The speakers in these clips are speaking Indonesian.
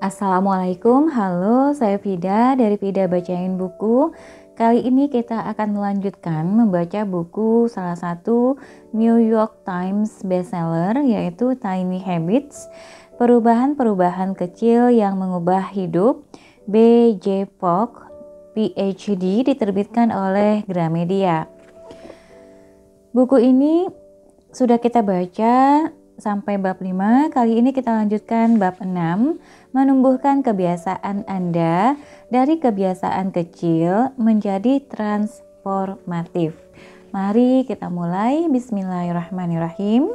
Assalamualaikum, halo, saya Vida dari Vida Bacain Buku. Kali ini kita akan melanjutkan membaca buku salah satu New York Times bestseller, yaitu Tiny Habits, Perubahan-perubahan kecil yang mengubah hidup, B.J. Fogg, PhD, diterbitkan oleh Gramedia. Buku ini sudah kita baca sampai bab 5, kali ini kita lanjutkan bab 6, menumbuhkan kebiasaan Anda dari kebiasaan kecil menjadi transformatif. Mari kita mulai, bismillahirrahmanirrahim.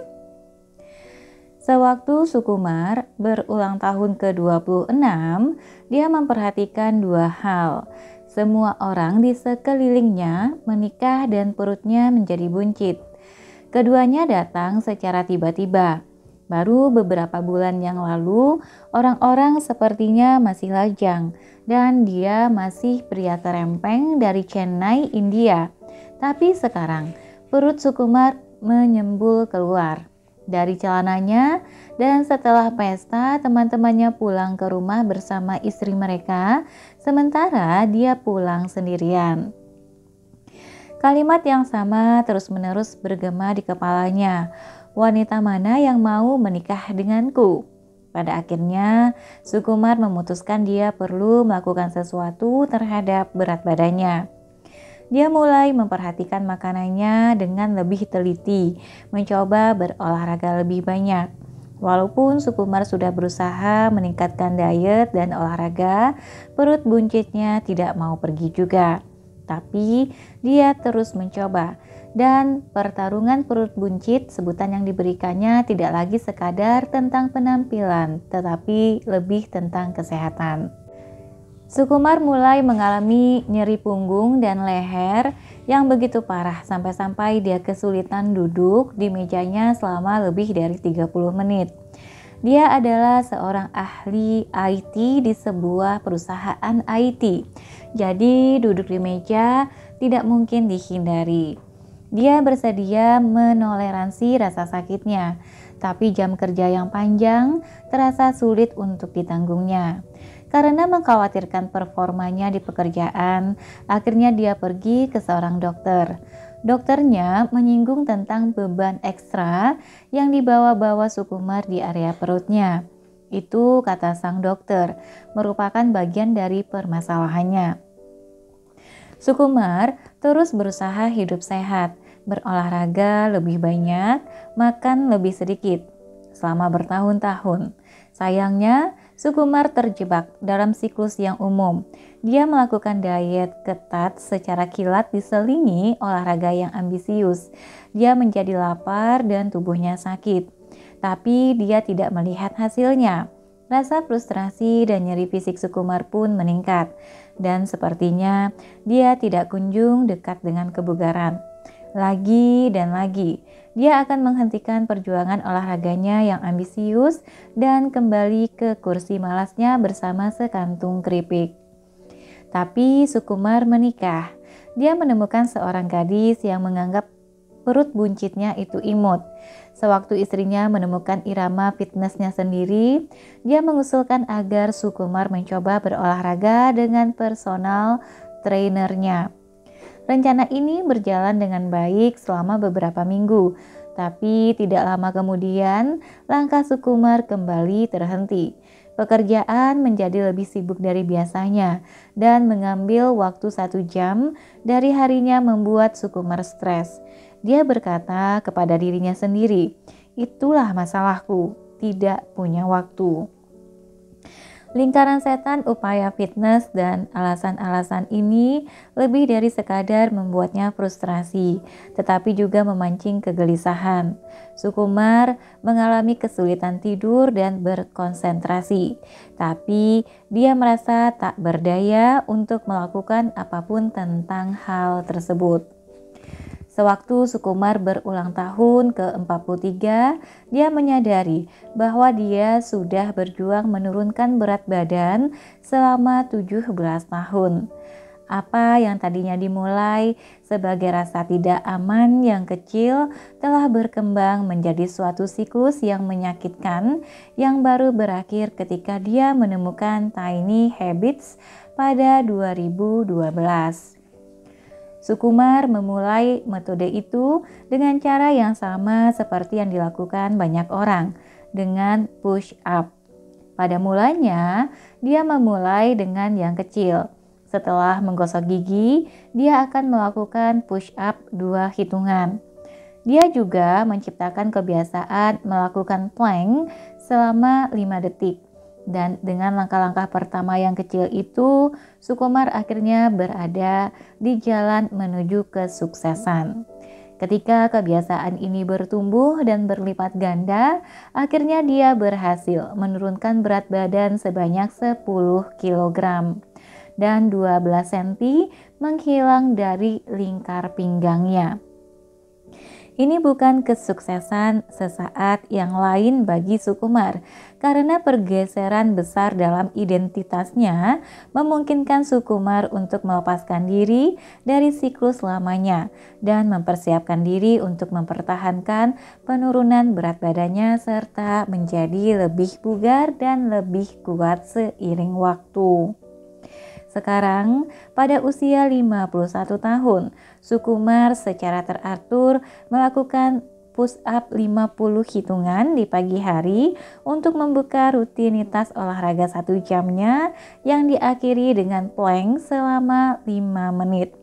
Sewaktu Sukumar berulang tahun ke-26, dia memperhatikan dua hal. Semua orang di sekelilingnya menikah dan perutnya menjadi buncit. Keduanya datang secara tiba-tiba. Baru beberapa bulan yang lalu, orang-orang sepertinya masih lajang dan dia masih pria terempeng dari Chennai, India. Tapi sekarang, perut Sukumar menyembul keluar dari celananya dan setelah pesta, teman-temannya pulang ke rumah bersama istri mereka, sementara dia pulang sendirian. Kalimat yang sama terus-menerus bergema di kepalanya. Wanita mana yang mau menikah denganku? Pada akhirnya, Sukumar memutuskan dia perlu melakukan sesuatu terhadap berat badannya. Dia mulai memperhatikan makanannya dengan lebih teliti, mencoba berolahraga lebih banyak. Walaupun Sukumar sudah berusaha meningkatkan diet dan olahraga, perut buncitnya tidak mau pergi juga. Tapi dia terus mencoba, dan pertarungan perut buncit, sebutan yang diberikannya, tidak lagi sekadar tentang penampilan, tetapi lebih tentang kesehatan. Sukumar mulai mengalami nyeri punggung dan leher yang begitu parah sampai-sampai dia kesulitan duduk di mejanya selama lebih dari 30 menit. Dia adalah seorang ahli IT di sebuah perusahaan IT. Jadi duduk di meja tidak mungkin dihindari. Dia bersedia menoleransi rasa sakitnya, tapi jam kerja yang panjang terasa sulit untuk ditanggungnya. Karena mengkhawatirkan performanya di pekerjaan, akhirnya dia pergi ke seorang dokter. Dokternya menyinggung tentang beban ekstra yang dibawa-bawa Sukumar di area perutnya. Itu, kata sang dokter, merupakan bagian dari permasalahannya. Sukumar terus berusaha hidup sehat, berolahraga lebih banyak, makan lebih sedikit, selama bertahun-tahun. Sayangnya, Sukumar terjebak dalam siklus yang umum. Dia melakukan diet ketat secara kilat diselingi olahraga yang ambisius. Dia menjadi lapar dan tubuhnya sakit. Tapi dia tidak melihat hasilnya. Rasa frustrasi dan nyeri fisik Sukumar pun meningkat. Dan sepertinya dia tidak kunjung dekat dengan kebugaran. Lagi dan lagi, dia akan menghentikan perjuangan olahraganya yang ambisius dan kembali ke kursi malasnya bersama sekantung keripik. Tapi Sukumar menikah. Dia menemukan seorang gadis yang menganggap perut buncitnya itu imut. Sewaktu istrinya menemukan irama fitnessnya sendiri, dia mengusulkan agar Sukumar mencoba berolahraga dengan personal trainernya. Rencana ini berjalan dengan baik selama beberapa minggu, tapi tidak lama kemudian langkah Sukumar kembali terhenti. Pekerjaan menjadi lebih sibuk dari biasanya dan mengambil waktu 1 jam dari harinya membuat Sukumar stres. Dia berkata kepada dirinya sendiri, "Itulah masalahku, tidak punya waktu." Lingkaran setan upaya fitness dan alasan-alasan ini lebih dari sekadar membuatnya frustrasi, tetapi juga memancing kegelisahan. Sukumar mengalami kesulitan tidur dan berkonsentrasi, tapi dia merasa tak berdaya untuk melakukan apapun tentang hal tersebut. Sewaktu Sukumar berulang tahun ke-43, dia menyadari bahwa dia sudah berjuang menurunkan berat badan selama 17 tahun. Apa yang tadinya dimulai sebagai rasa tidak aman yang kecil telah berkembang menjadi suatu siklus yang menyakitkan yang baru berakhir ketika dia menemukan Tiny Habits pada 2012. Sukumar memulai metode itu dengan cara yang sama seperti yang dilakukan banyak orang, dengan push up. Pada mulanya, dia memulai dengan yang kecil. Setelah menggosok gigi, dia akan melakukan push up 2 hitungan. Dia juga menciptakan kebiasaan melakukan plank selama 5 detik. Dan dengan langkah-langkah pertama yang kecil itu, Sukumar akhirnya berada di jalan menuju kesuksesan. Ketika kebiasaan ini bertumbuh dan berlipat ganda, akhirnya dia berhasil menurunkan berat badan sebanyak 10 kg. Dan 12 cm menghilang dari lingkar pinggangnya. Ini bukan kesuksesan sesaat yang lain bagi Sukumar, karena pergeseran besar dalam identitasnya memungkinkan Sukumar untuk melepaskan diri dari siklus lamanya dan mempersiapkan diri untuk mempertahankan penurunan berat badannya serta menjadi lebih bugar dan lebih kuat seiring waktu. Sekarang, pada usia 51 tahun, Sukumar secara teratur melakukan push up 50 hitungan di pagi hari untuk membuka rutinitas olahraga 1 jamnya yang diakhiri dengan plank selama 5 menit.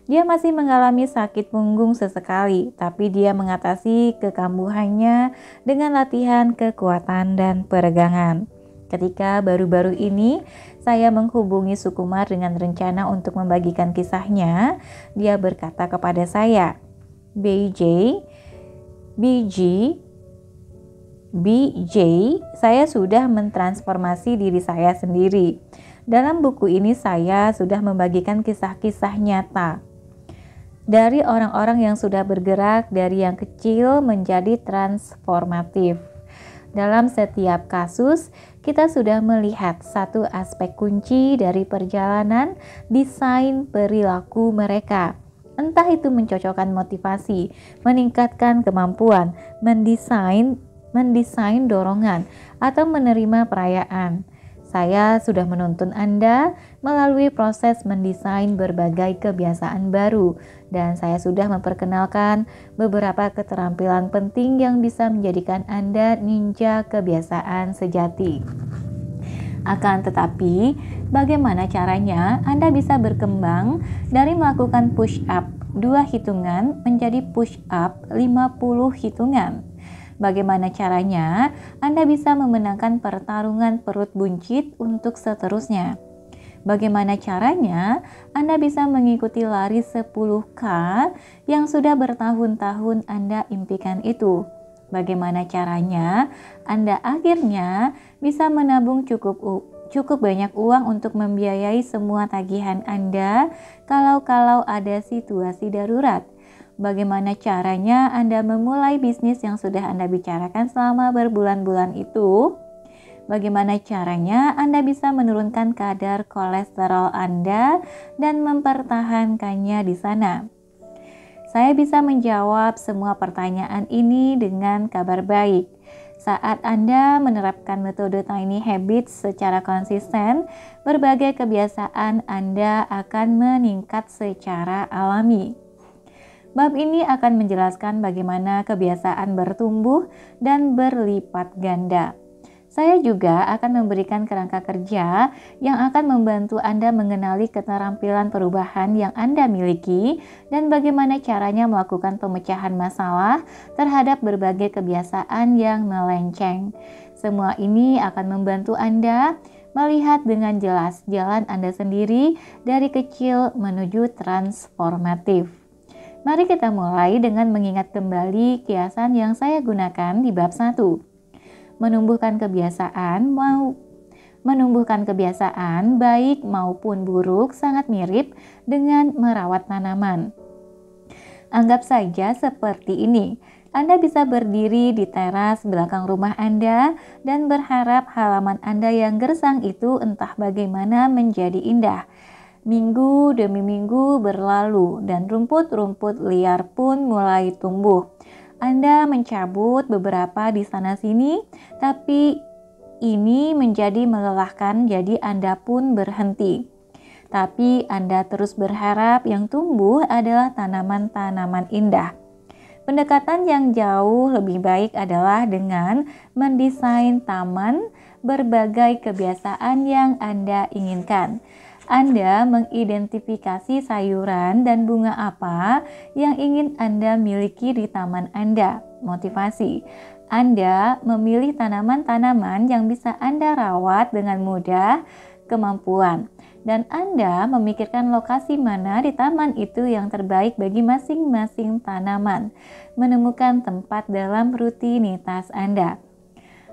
Dia masih mengalami sakit punggung sesekali, tapi dia mengatasi kekambuhannya dengan latihan kekuatan dan peregangan. Ketika baru-baru ini saya menghubungi Sukumar dengan rencana untuk membagikan kisahnya, dia berkata kepada saya, BJ, saya sudah mentransformasi diri saya sendiri. Dalam buku ini saya sudah membagikan kisah-kisah nyata dari orang-orang yang sudah bergerak dari yang kecil menjadi transformatif. Dalam setiap kasus, kita sudah melihat satu aspek kunci dari perjalanan desain perilaku mereka. Entah itu mencocokkan motivasi, meningkatkan kemampuan, mendesain dorongan, atau menerima perayaan. Saya sudah menuntun Anda melalui proses mendesain berbagai kebiasaan baru, dan saya sudah memperkenalkan beberapa keterampilan penting yang bisa menjadikan Anda ninja kebiasaan sejati. Akan tetapi, bagaimana caranya Anda bisa berkembang dari melakukan push up 2 hitungan menjadi push up 50 hitungan? Bagaimana caranya Anda bisa memenangkan pertarungan perut buncit untuk seterusnya? Bagaimana caranya Anda bisa mengikuti lari 10K yang sudah bertahun-tahun Anda impikan itu? Bagaimana caranya Anda akhirnya bisa menabung cukup banyak uang untuk membiayai semua tagihan Anda kalau ada situasi darurat? Bagaimana caranya Anda memulai bisnis yang sudah Anda bicarakan selama berbulan-bulan itu? Bagaimana caranya Anda bisa menurunkan kadar kolesterol Anda dan mempertahankannya di sana? Saya bisa menjawab semua pertanyaan ini dengan kabar baik. Saat Anda menerapkan metode Tiny Habits secara konsisten, berbagai kebiasaan Anda akan meningkat secara alami. Bab ini akan menjelaskan bagaimana kebiasaan bertumbuh dan berlipat ganda. Saya juga akan memberikan kerangka kerja yang akan membantu Anda mengenali keterampilan perubahan yang Anda miliki dan bagaimana caranya melakukan pemecahan masalah terhadap berbagai kebiasaan yang melenceng. Semua ini akan membantu Anda melihat dengan jelas jalan Anda sendiri dari kecil menuju transformatif. Mari kita mulai dengan mengingat kembali kiasan yang saya gunakan di bab 1. Menumbuhkan kebiasaan baik maupun buruk sangat mirip dengan merawat tanaman. Anggap saja seperti ini. Anda bisa berdiri di teras belakang rumah Anda dan berharap halaman Anda yang gersang itu entah bagaimana menjadi indah. Minggu demi minggu berlalu dan rumput-rumput liar pun mulai tumbuh. Anda mencabut beberapa di sana-sini, tapi ini menjadi melelahkan, jadi Anda pun berhenti. Tapi Anda terus berharap yang tumbuh adalah tanaman-tanaman indah. Pendekatan yang jauh lebih baik adalah dengan mendesain taman berbagai kebiasaan yang Anda inginkan. Anda mengidentifikasi sayuran dan bunga apa yang ingin Anda miliki di taman Anda. Motivasi. Anda memilih tanaman-tanaman yang bisa Anda rawat dengan mudah, kemampuan. Dan Anda memikirkan lokasi mana di taman itu yang terbaik bagi masing-masing tanaman. Menemukan tempat dalam rutinitas Anda.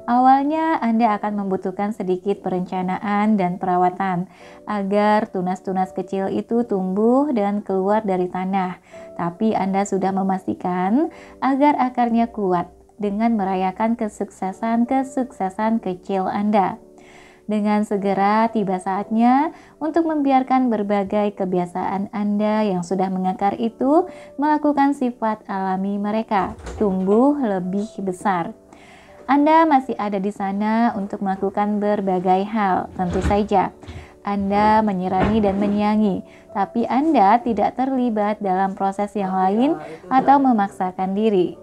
Awalnya Anda akan membutuhkan sedikit perencanaan dan perawatan agar tunas-tunas kecil itu tumbuh dan keluar dari tanah. Tapi Anda sudah memastikan agar akarnya kuat dengan merayakan kesuksesan kecil Anda. Dengan segera tiba saatnya untuk membiarkan berbagai kebiasaan Anda yang sudah mengakar itu melakukan sifat alami mereka, tumbuh lebih besar. Anda masih ada di sana untuk melakukan berbagai hal, tentu saja. Anda menyirami dan menyayangi, tapi Anda tidak terlibat dalam proses yang lain atau memaksakan diri.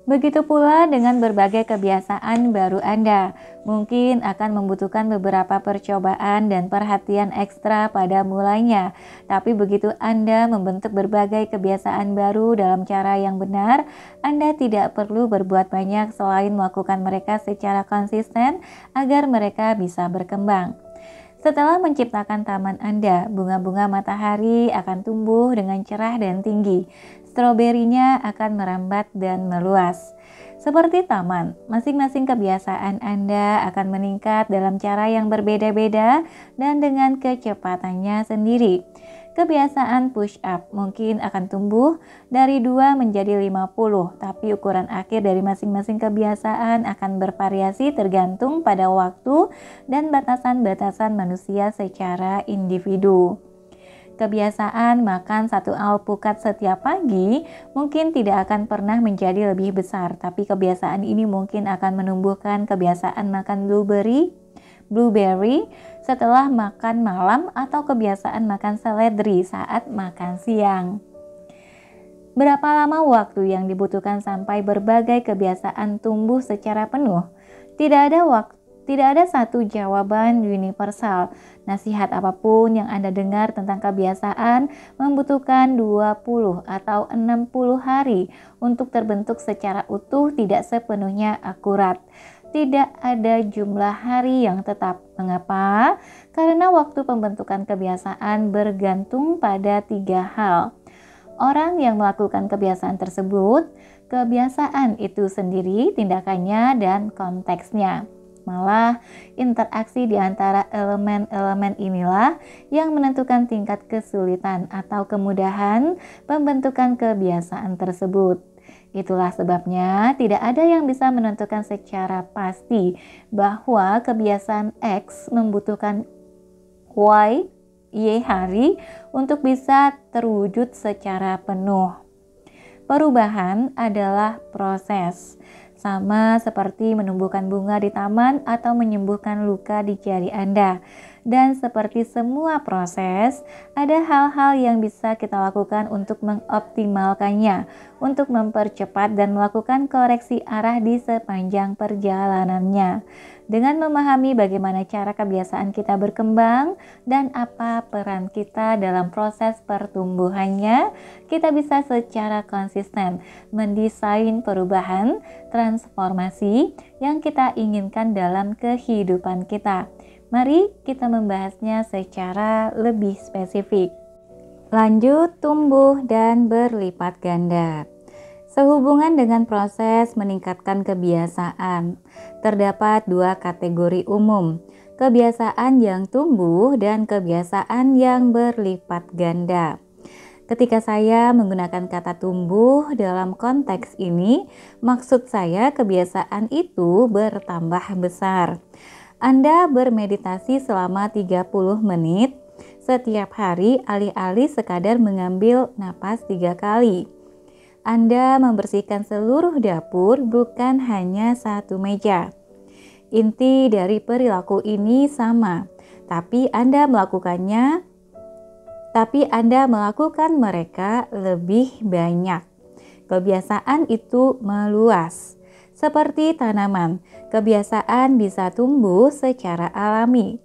Begitu pula dengan berbagai kebiasaan baru Anda, mungkin akan membutuhkan beberapa percobaan dan perhatian ekstra pada mulanya. Tapi begitu Anda membentuk berbagai kebiasaan baru dalam cara yang benar, Anda tidak perlu berbuat banyak selain melakukan mereka secara konsisten agar mereka bisa berkembang. Setelah menciptakan taman Anda, bunga-bunga matahari akan tumbuh dengan cerah dan tinggi. Stroberinya akan merambat dan meluas. Seperti taman, masing-masing kebiasaan Anda akan meningkat dalam cara yang berbeda-beda dan dengan kecepatannya sendiri. Kebiasaan push up mungkin akan tumbuh dari 2 menjadi 50, tapi ukuran akhir dari masing-masing kebiasaan akan bervariasi tergantung pada waktu dan batasan-batasan manusia secara individu. Kebiasaan makan 1 alpukat setiap pagi mungkin tidak akan pernah menjadi lebih besar, tapi kebiasaan ini mungkin akan menumbuhkan kebiasaan makan blueberry setelah makan malam atau kebiasaan makan seledri saat makan siang. Berapa lama waktu yang dibutuhkan sampai berbagai kebiasaan tumbuh secara penuh? Tidak ada satu jawaban universal. Nasihat apapun yang Anda dengar tentang kebiasaan membutuhkan 20 atau 60 hari untuk terbentuk secara utuh, tidak sepenuhnya akurat. Tidak ada jumlah hari yang tetap. Mengapa? Karena waktu pembentukan kebiasaan bergantung pada 3 hal. Orang yang melakukan kebiasaan tersebut, kebiasaan itu sendiri, tindakannya, dan konteksnya. Malah, interaksi di antara elemen-elemen inilah yang menentukan tingkat kesulitan atau kemudahan pembentukan kebiasaan tersebut. Itulah sebabnya tidak ada yang bisa menentukan secara pasti bahwa kebiasaan X membutuhkan Y hari untuk bisa terwujud secara penuh. Perubahan adalah proses. Sama seperti menumbuhkan bunga di taman atau menyembuhkan luka di jari Anda. Dan seperti semua proses, ada hal-hal yang bisa kita lakukan untuk mengoptimalkannya, untuk mempercepat dan melakukan koreksi arah di sepanjang perjalanannya. Dengan memahami bagaimana cara kebiasaan kita berkembang dan apa peran kita dalam proses pertumbuhannya, kita bisa secara konsisten mendesain perubahan, transformasi yang kita inginkan dalam kehidupan kita. Mari kita membahasnya secara lebih spesifik. Lanjut, tumbuh dan berlipat ganda. Sehubungan dengan proses meningkatkan kebiasaan, terdapat 2 kategori umum, kebiasaan yang tumbuh dan kebiasaan yang berlipat ganda. Ketika saya menggunakan kata tumbuh dalam konteks ini, maksud saya kebiasaan itu bertambah besar. Anda bermeditasi selama 30 menit, setiap hari alih-alih sekadar mengambil napas 3 kali. Anda membersihkan seluruh dapur, bukan hanya satu meja. Inti dari perilaku ini sama, tapi Anda melakukan mereka lebih banyak. Kebiasaan itu meluas. Seperti tanaman, kebiasaan bisa tumbuh secara alami.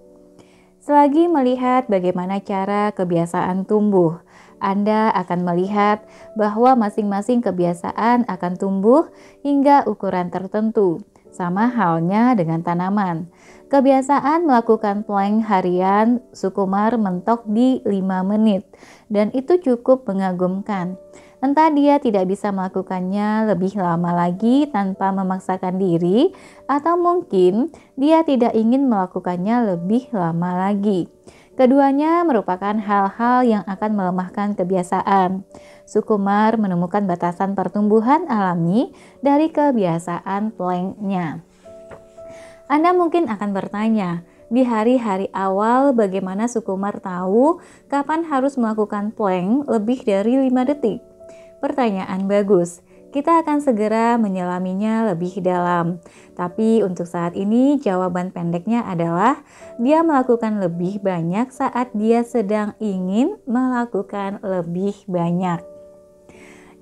Selagi melihat bagaimana cara kebiasaan tumbuh, Anda akan melihat bahwa masing-masing kebiasaan akan tumbuh hingga ukuran tertentu. Sama halnya dengan tanaman. Kebiasaan melakukan plank harian, Sukumar mentok di 5 menit, dan itu cukup mengagumkan. Entah dia tidak bisa melakukannya lebih lama lagi tanpa memaksakan diri, atau mungkin dia tidak ingin melakukannya lebih lama lagi. Keduanya merupakan hal-hal yang akan melemahkan kebiasaan. Sukumar menemukan batasan pertumbuhan alami dari kebiasaan plank-nya. Anda mungkin akan bertanya, di hari-hari awal bagaimana Sukumar tahu kapan harus melakukan plank lebih dari 5 detik? Pertanyaan bagus. Kita akan segera menyelaminya lebih dalam. Tapi untuk saat ini jawaban pendeknya adalah dia melakukan lebih banyak saat dia sedang ingin melakukan lebih banyak.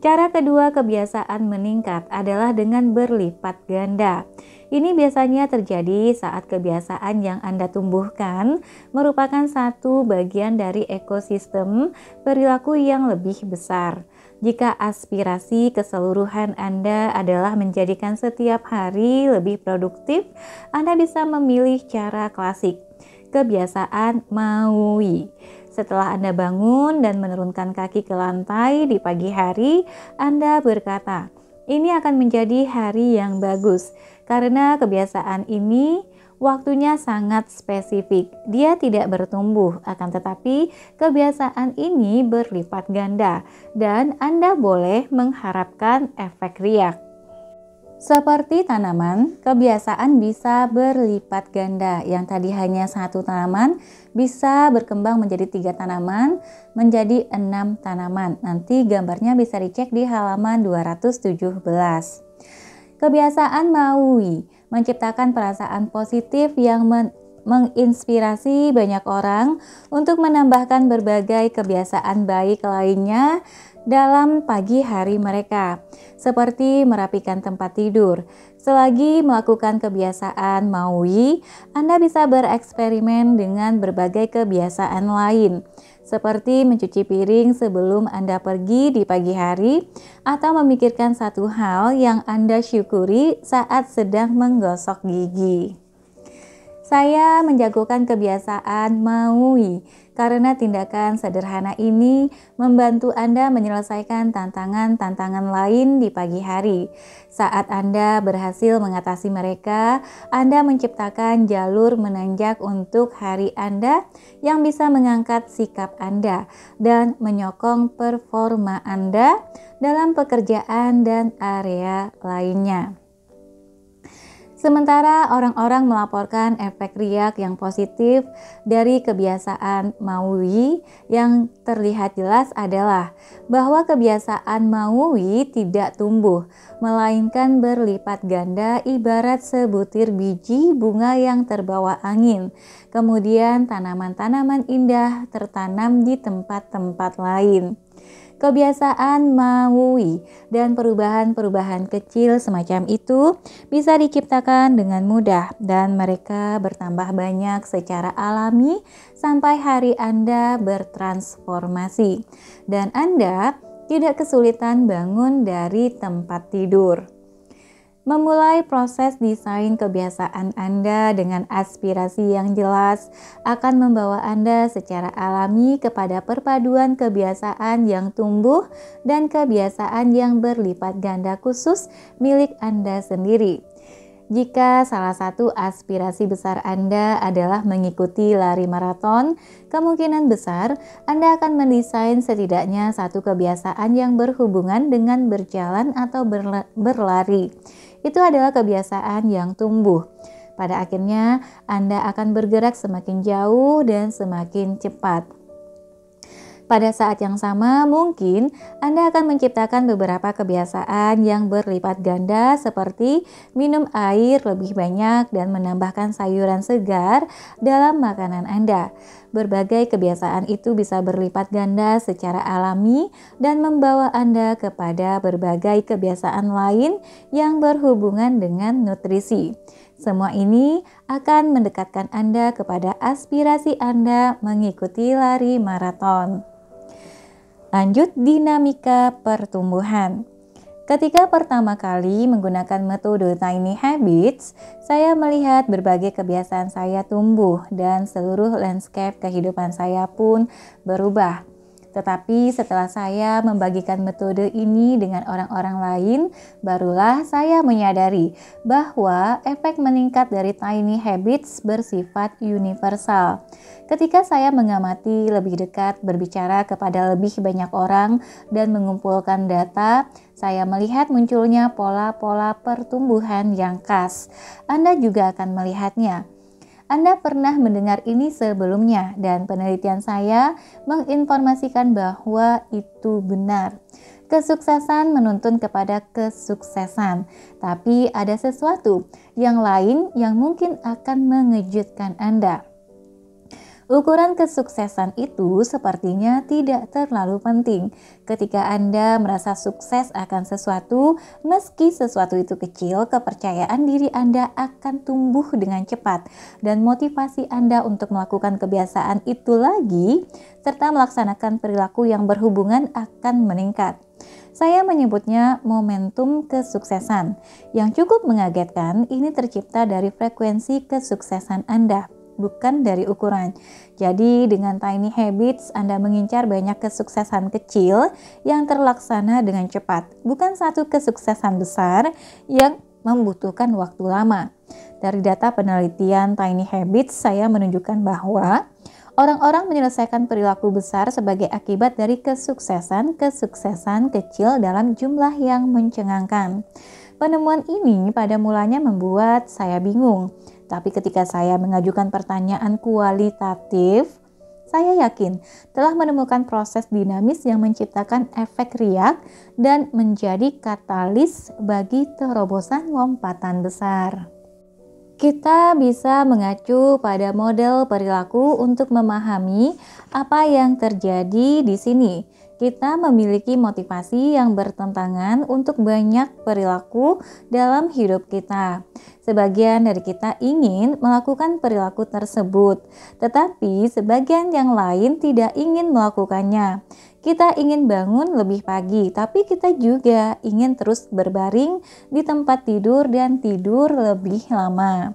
Cara kedua kebiasaan meningkat adalah dengan berlipat ganda. Ini biasanya terjadi saat kebiasaan yang Anda tumbuhkan merupakan satu bagian dari ekosistem perilaku yang lebih besar. Jika aspirasi keseluruhan Anda adalah menjadikan setiap hari lebih produktif, Anda bisa memilih cara klasik, kebiasaan Maui. Setelah Anda bangun dan menurunkan kaki ke lantai di pagi hari, Anda berkata, "Ini akan menjadi hari yang bagus." Karena kebiasaan ini waktunya sangat spesifik. Dia tidak bertumbuh, akan tetapi kebiasaan ini berlipat ganda dan Anda boleh mengharapkan efek riak. Seperti tanaman, kebiasaan bisa berlipat ganda. Yang tadi hanya satu tanaman bisa berkembang menjadi 3 tanaman, menjadi 6 tanaman. Nanti gambarnya bisa dicek di halaman 217. Kebiasaan Maui menciptakan perasaan positif yang menginspirasi banyak orang untuk menambahkan berbagai kebiasaan baik lainnya dalam pagi hari mereka, seperti merapikan tempat tidur. Selagi melakukan kebiasaan Maui, Anda bisa bereksperimen dengan berbagai kebiasaan lain, seperti mencuci piring sebelum Anda pergi di pagi hari, atau memikirkan satu hal yang Anda syukuri saat sedang menggosok gigi. Saya menjagokan kebiasaan Maui karena tindakan sederhana ini membantu Anda menyelesaikan tantangan-tantangan lain di pagi hari. Saat Anda berhasil mengatasi mereka, Anda menciptakan jalur menanjak untuk hari Anda yang bisa mengangkat sikap Anda dan menyokong performa Anda dalam pekerjaan dan area lainnya. Sementara orang-orang melaporkan efek riak yang positif dari kebiasaan Maui, yang terlihat jelas adalah bahwa kebiasaan Maui tidak tumbuh, melainkan berlipat ganda ibarat sebutir biji bunga yang terbawa angin. Kemudian tanaman-tanaman indah tertanam di tempat-tempat lain. Kebiasaan Maui dan perubahan-perubahan kecil semacam itu bisa diciptakan dengan mudah dan mereka bertambah banyak secara alami sampai hari Anda bertransformasi dan Anda tidak kesulitan bangun dari tempat tidur. Memulai proses desain kebiasaan Anda dengan aspirasi yang jelas akan membawa Anda secara alami kepada perpaduan kebiasaan yang tumbuh dan kebiasaan yang berlipat ganda khusus milik Anda sendiri. Jika salah satu aspirasi besar Anda adalah mengikuti lari maraton, kemungkinan besar Anda akan mendesain setidaknya satu kebiasaan yang berhubungan dengan berjalan atau berlari. Itu adalah kebiasaan yang tumbuh. Pada akhirnya, Anda akan bergerak semakin jauh dan semakin cepat. Pada saat yang sama, mungkin Anda akan menciptakan beberapa kebiasaan yang berlipat ganda seperti minum air lebih banyak dan menambahkan sayuran segar dalam makanan Anda. Berbagai kebiasaan itu bisa berlipat ganda secara alami dan membawa Anda kepada berbagai kebiasaan lain yang berhubungan dengan nutrisi. Semua ini akan mendekatkan Anda kepada aspirasi Anda mengikuti lari maraton. Lanjut, dinamika pertumbuhan. Ketika pertama kali menggunakan metode Tiny Habits, saya melihat berbagai kebiasaan saya tumbuh dan seluruh landscape kehidupan saya pun berubah. Tetapi setelah saya membagikan metode ini dengan orang-orang lain, barulah saya menyadari bahwa efek meningkat dari Tiny Habits bersifat universal. Ketika saya mengamati lebih dekat, berbicara kepada lebih banyak orang, dan mengumpulkan data, saya melihat munculnya pola-pola pertumbuhan yang khas. Anda juga akan melihatnya. Anda pernah mendengar ini sebelumnya dan penelitian saya menginformasikan bahwa itu benar. Kesuksesan menuntun kepada kesuksesan, tapi ada sesuatu yang lain yang mungkin akan mengejutkan Anda. Ukuran kesuksesan itu sepertinya tidak terlalu penting. Ketika Anda merasa sukses akan sesuatu, meski sesuatu itu kecil, kepercayaan diri Anda akan tumbuh dengan cepat dan motivasi Anda untuk melakukan kebiasaan itu lagi serta melaksanakan perilaku yang berhubungan akan meningkat. Saya menyebutnya momentum kesuksesan. Yang cukup mengagetkan, ini tercipta dari frekuensi kesuksesan Anda, bukan dari ukuran. Jadi dengan Tiny Habits Anda mengincar banyak kesuksesan kecil yang terlaksana dengan cepat, bukan satu kesuksesan besar yang membutuhkan waktu lama. Dari data penelitian Tiny Habits, saya menunjukkan bahwa orang-orang menyelesaikan perilaku besar sebagai akibat dari kesuksesan kecil dalam jumlah yang mencengangkan. Penemuan ini pada mulanya membuat saya bingung. Tapi ketika saya mengajukan pertanyaan kualitatif, saya yakin telah menemukan proses dinamis yang menciptakan efek riak dan menjadi katalis bagi terobosan lompatan besar. Kita bisa mengacu pada model perilaku untuk memahami apa yang terjadi di sini. Kita memiliki motivasi yang bertentangan untuk banyak perilaku dalam hidup kita. Sebagian dari kita ingin melakukan perilaku tersebut, tetapi sebagian yang lain tidak ingin melakukannya. Kita ingin bangun lebih pagi, tapi kita juga ingin terus berbaring di tempat tidur dan tidur lebih lama.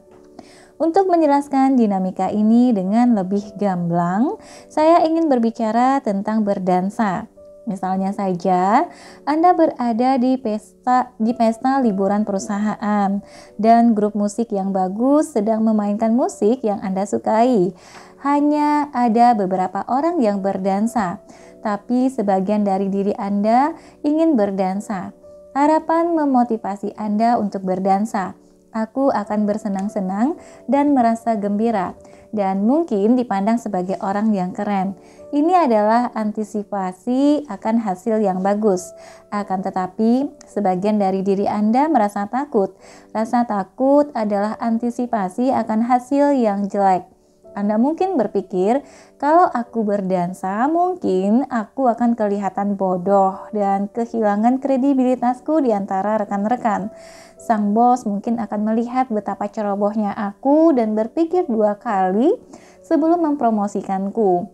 Untuk menjelaskan dinamika ini dengan lebih gamblang, saya ingin berbicara tentang berdansa. Misalnya saja, Anda berada di pesta liburan perusahaan dan grup musik yang bagus sedang memainkan musik yang Anda sukai. Hanya ada beberapa orang yang berdansa, tapi sebagian dari diri Anda ingin berdansa. Harapan memotivasi Anda untuk berdansa. Aku akan bersenang-senang dan merasa gembira dan mungkin dipandang sebagai orang yang keren. Ini adalah antisipasi akan hasil yang bagus. Akan tetapi, sebagian dari diri Anda merasa takut. Rasa takut adalah antisipasi akan hasil yang jelek. Anda mungkin berpikir, kalau aku berdansa, mungkin aku akan kelihatan bodoh dan kehilangan kredibilitasku di antara rekan-rekan. Sang bos mungkin akan melihat betapa cerobohnya aku dan berpikir 2 kali sebelum mempromosikanku.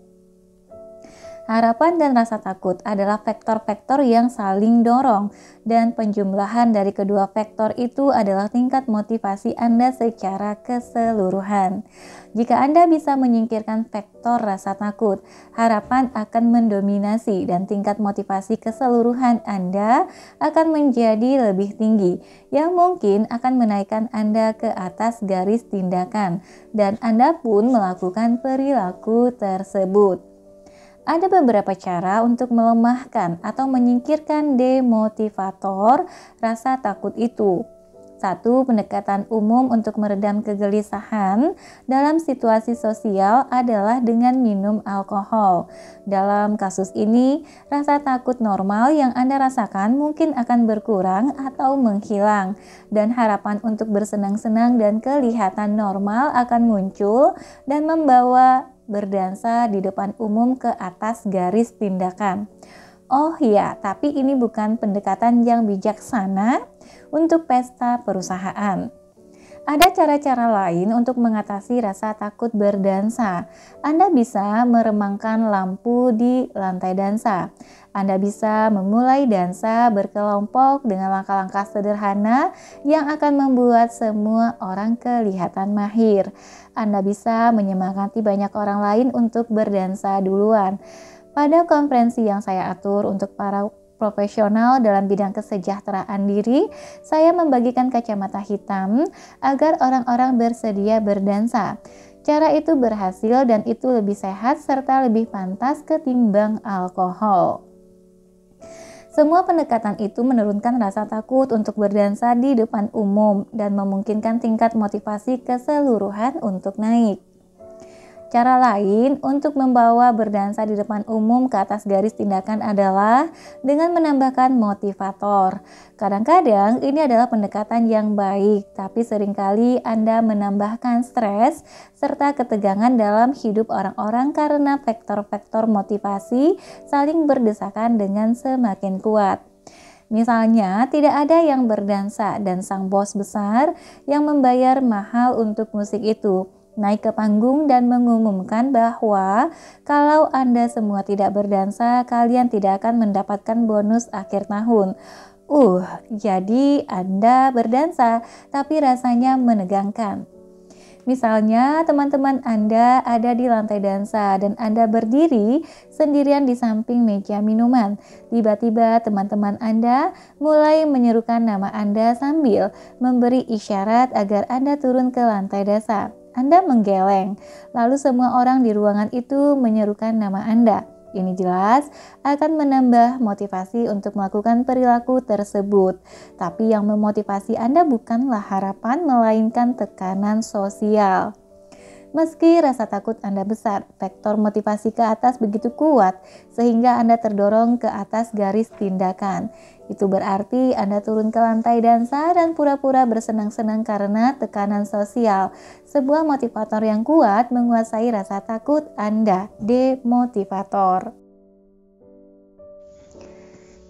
Harapan dan rasa takut adalah faktor-faktor yang saling dorong, dan penjumlahan dari kedua faktor itu adalah tingkat motivasi Anda secara keseluruhan. Jika Anda bisa menyingkirkan faktor rasa takut, harapan akan mendominasi dan tingkat motivasi keseluruhan Anda akan menjadi lebih tinggi, yang mungkin akan menaikkan Anda ke atas garis tindakan, dan Anda pun melakukan perilaku tersebut. Ada beberapa cara untuk melemahkan atau menyingkirkan demotivator rasa takut itu. Satu pendekatan umum untuk meredam kegelisahan dalam situasi sosial adalah dengan minum alkohol. Dalam kasus ini, rasa takut normal yang Anda rasakan mungkin akan berkurang atau menghilang, dan harapan untuk bersenang-senang dan kelihatan normal akan muncul dan membawa berdansa di depan umum ke atas garis tindakan. Oh ya, tapi ini bukan pendekatan yang bijaksana untuk pesta perusahaan. Ada cara-cara lain untuk mengatasi rasa takut berdansa. Anda bisa meremangkan lampu di lantai dansa. Anda bisa memulai dansa berkelompok dengan langkah-langkah sederhana yang akan membuat semua orang kelihatan mahir. Anda bisa menyemangati banyak orang lain untuk berdansa duluan. Pada konferensi yang saya atur untuk para profesional dalam bidang kesejahteraan diri, saya membagikan kacamata hitam agar orang-orang bersedia berdansa. Cara itu berhasil dan itu lebih sehat serta lebih pantas ketimbang alkohol. Semua pendekatan itu menurunkan rasa takut untuk berdansa di depan umum dan memungkinkan tingkat motivasi keseluruhan untuk naik. Cara lain untuk membawa berdansa di depan umum ke atas garis tindakan adalah dengan menambahkan motivator. Kadang-kadang ini adalah pendekatan yang baik, tapi seringkali Anda menambahkan stres serta ketegangan dalam hidup orang-orang karena faktor-faktor motivasi saling berdesakan dengan semakin kuat. Misalnya, tidak ada yang berdansa dan sang bos besar yang membayar mahal untuk musik itu naik ke panggung dan mengumumkan bahwa kalau Anda semua tidak berdansa, kalian tidak akan mendapatkan bonus akhir tahun. Jadi Anda berdansa, tapi rasanya menegangkan. Misalnya, teman-teman Anda ada di lantai dansa dan Anda berdiri sendirian di samping meja minuman. Tiba-tiba teman-teman Anda mulai menyerukan nama Anda sambil memberi isyarat agar Anda turun ke lantai dasar. Anda menggeleng, lalu semua orang di ruangan itu menyerukan nama Anda. Ini jelas akan menambah motivasi untuk melakukan perilaku tersebut. Tapi yang memotivasi Anda bukanlah harapan, melainkan tekanan sosial. Meski rasa takut Anda besar, faktor motivasi ke atas begitu kuat sehingga Anda terdorong ke atas garis tindakan. Itu berarti Anda turun ke lantai dansa dan pura-pura bersenang-senang karena tekanan sosial. Sebuah motivator yang kuat menguasai rasa takut Anda, demotivator.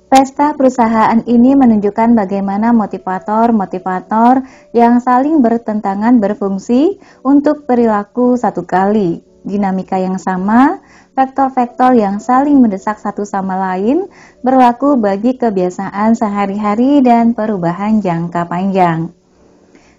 Pesta perusahaan ini menunjukkan bagaimana motivator-motivator yang saling bertentangan berfungsi untuk perilaku satu kali. Dinamika yang sama, faktor-faktor yang saling mendesak satu sama lain berlaku bagi kebiasaan sehari-hari dan perubahan jangka panjang.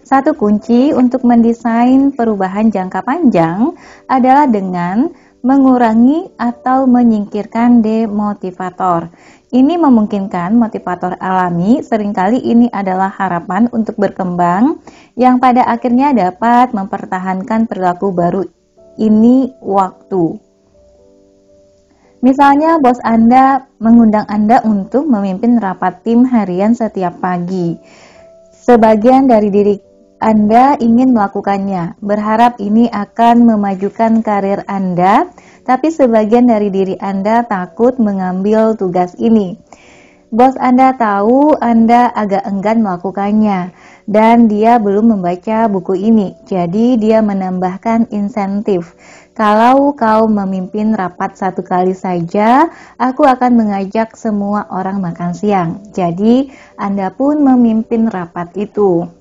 Satu kunci untuk mendesain perubahan jangka panjang adalah dengan mengurangi atau menyingkirkan demotivator. Ini memungkinkan motivator alami, seringkali ini adalah harapan untuk berkembang yang pada akhirnya dapat mempertahankan perilaku baru ini waktu. Misalnya bos Anda mengundang Anda untuk memimpin rapat tim harian setiap pagi. Sebagian dari diri Anda ingin melakukannya, berharap ini akan memajukan karir Anda, tapi sebagian dari diri Anda takut mengambil tugas ini. Bos Anda tahu Anda agak enggan melakukannya, dan dia belum membaca buku ini, jadi dia menambahkan insentif. Kalau kau memimpin rapat satu kali saja, aku akan mengajak semua orang makan siang. Jadi, Anda pun memimpin rapat itu.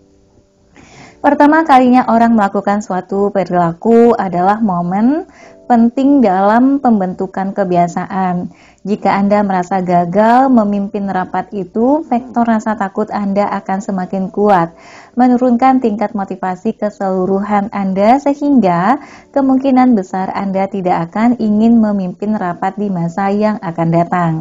Pertama kalinya orang melakukan suatu perilaku adalah momen penting dalam pembentukan kebiasaan. Jika Anda merasa gagal memimpin rapat itu, faktor rasa takut Anda akan semakin kuat, menurunkan tingkat motivasi keseluruhan Anda sehingga kemungkinan besar Anda tidak akan ingin memimpin rapat di masa yang akan datang.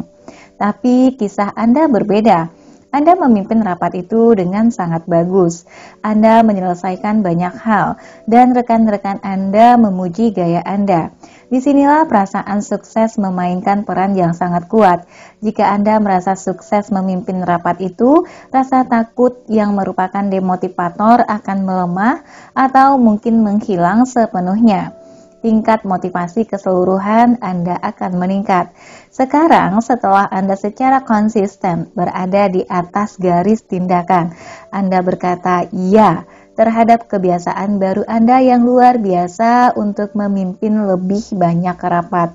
Tapi kisah Anda berbeda. Anda memimpin rapat itu dengan sangat bagus. Anda menyelesaikan banyak hal dan rekan-rekan Anda memuji gaya Anda. Disinilah perasaan sukses memainkan peran yang sangat kuat. Jika Anda merasa sukses memimpin rapat itu, rasa takut yang merupakan demotivator akan melemah atau mungkin menghilang sepenuhnya. Tingkat motivasi keseluruhan Anda akan meningkat. Sekarang, setelah Anda secara konsisten berada di atas garis tindakan, Anda berkata "iya" terhadap kebiasaan baru Anda yang luar biasa untuk memimpin lebih banyak rapat.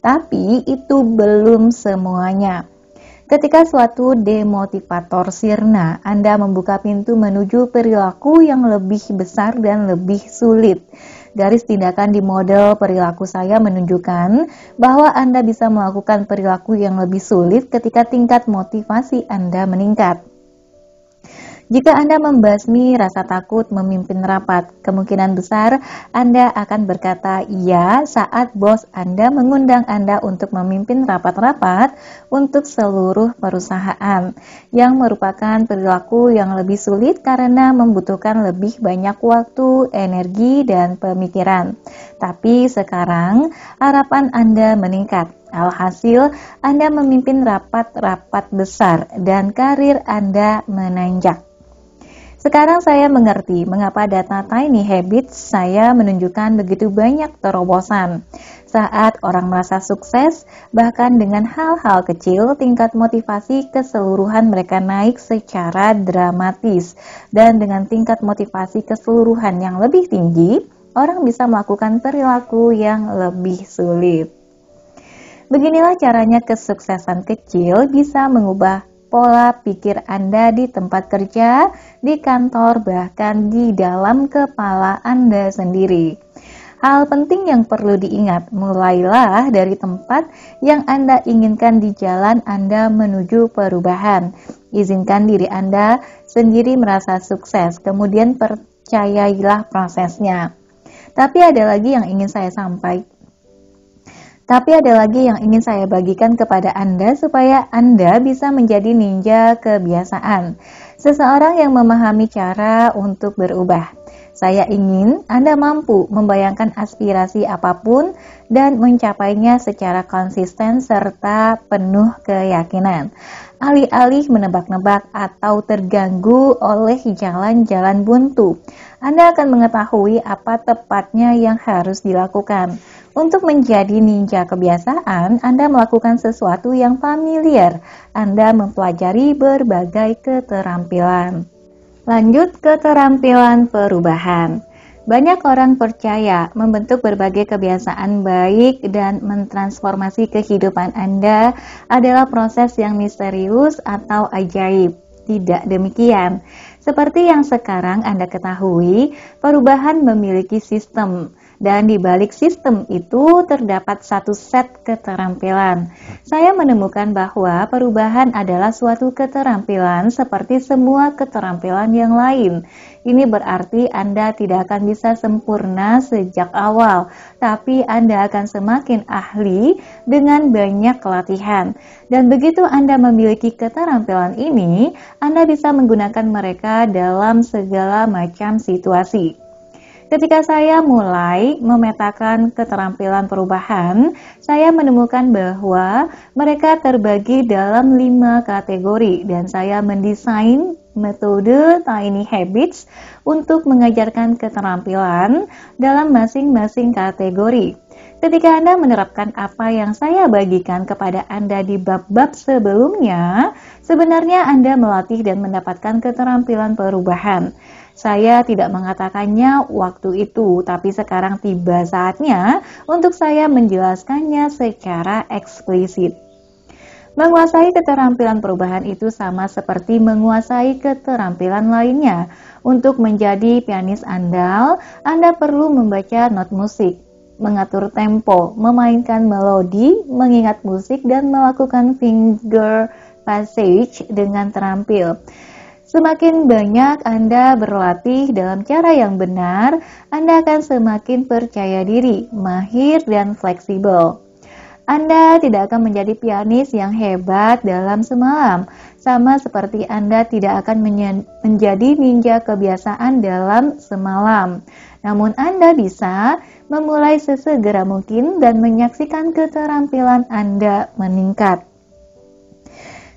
Tapi itu belum semuanya. Ketika suatu demotivator sirna, Anda membuka pintu menuju perilaku yang lebih besar dan lebih sulit. Garis tindakan di model perilaku saya menunjukkan bahwa Anda bisa melakukan perilaku yang lebih sulit ketika tingkat motivasi Anda meningkat. Jika Anda membasmi rasa takut memimpin rapat, kemungkinan besar Anda akan berkata "iya" saat bos Anda mengundang Anda untuk memimpin rapat-rapat untuk seluruh perusahaan, yang merupakan perilaku yang lebih sulit karena membutuhkan lebih banyak waktu, energi, dan pemikiran. Tapi sekarang harapan Anda meningkat. Alhasil, Anda memimpin rapat-rapat besar dan karir Anda menanjak. Sekarang saya mengerti mengapa data Tiny Habits saya menunjukkan begitu banyak terobosan. Saat orang merasa sukses, bahkan dengan hal-hal kecil, tingkat motivasi keseluruhan mereka naik secara dramatis. Dan dengan tingkat motivasi keseluruhan yang lebih tinggi, orang bisa melakukan perilaku yang lebih sulit. Beginilah caranya kesuksesan kecil bisa mengubah pola pikir Anda di tempat kerja, di kantor, bahkan di dalam kepala Anda sendiri. Hal penting yang perlu diingat, mulailah dari tempat yang Anda inginkan di jalan Anda menuju perubahan. Izinkan diri Anda sendiri merasa sukses, kemudian percayailah prosesnya. Tapi ada lagi yang ingin saya bagikan kepada Anda supaya Anda bisa menjadi ninja kebiasaan. Seseorang yang memahami cara untuk berubah. Saya ingin Anda mampu membayangkan aspirasi apapun dan mencapainya secara konsisten serta penuh keyakinan. Alih-alih menebak-nebak atau terganggu oleh jalan-jalan buntu, Anda akan mengetahui apa tepatnya yang harus dilakukan. Untuk menjadi ninja kebiasaan, Anda melakukan sesuatu yang familiar. Anda mempelajari berbagai keterampilan. Lanjut, keterampilan perubahan. Banyak orang percaya membentuk berbagai kebiasaan baik dan mentransformasi kehidupan Anda adalah proses yang misterius atau ajaib. Tidak demikian. Seperti yang sekarang Anda ketahui, perubahan memiliki sistem. Dan di balik sistem itu terdapat satu set keterampilan. Saya menemukan bahwa perubahan adalah suatu keterampilan seperti semua keterampilan yang lain. Ini berarti Anda tidak akan bisa sempurna sejak awal, tapi Anda akan semakin ahli dengan banyak latihan. Dan begitu Anda memiliki keterampilan ini, Anda bisa menggunakan mereka dalam segala macam situasi. Ketika saya mulai memetakan keterampilan perubahan, saya menemukan bahwa mereka terbagi dalam 5 kategori dan saya mendesain metode Tiny Habits untuk mengajarkan keterampilan dalam masing-masing kategori. Ketika Anda menerapkan apa yang saya bagikan kepada Anda di bab-bab sebelumnya, sebenarnya Anda melatih dan mendapatkan keterampilan perubahan. Saya tidak mengatakannya waktu itu, tapi sekarang tiba saatnya untuk saya menjelaskannya secara eksplisit. Menguasai keterampilan perubahan itu sama seperti menguasai keterampilan lainnya. Untuk menjadi pianis andal, Anda perlu membaca not musik, mengatur tempo, memainkan melodi, mengingat musik, dan melakukan finger passage dengan terampil. Semakin banyak Anda berlatih dalam cara yang benar, Anda akan semakin percaya diri, mahir, dan fleksibel. Anda tidak akan menjadi pianis yang hebat dalam semalam, sama seperti Anda tidak akan menjadi ninja kebiasaan dalam semalam. Namun Anda bisa memulai sesegera mungkin dan menyaksikan keterampilan Anda meningkat.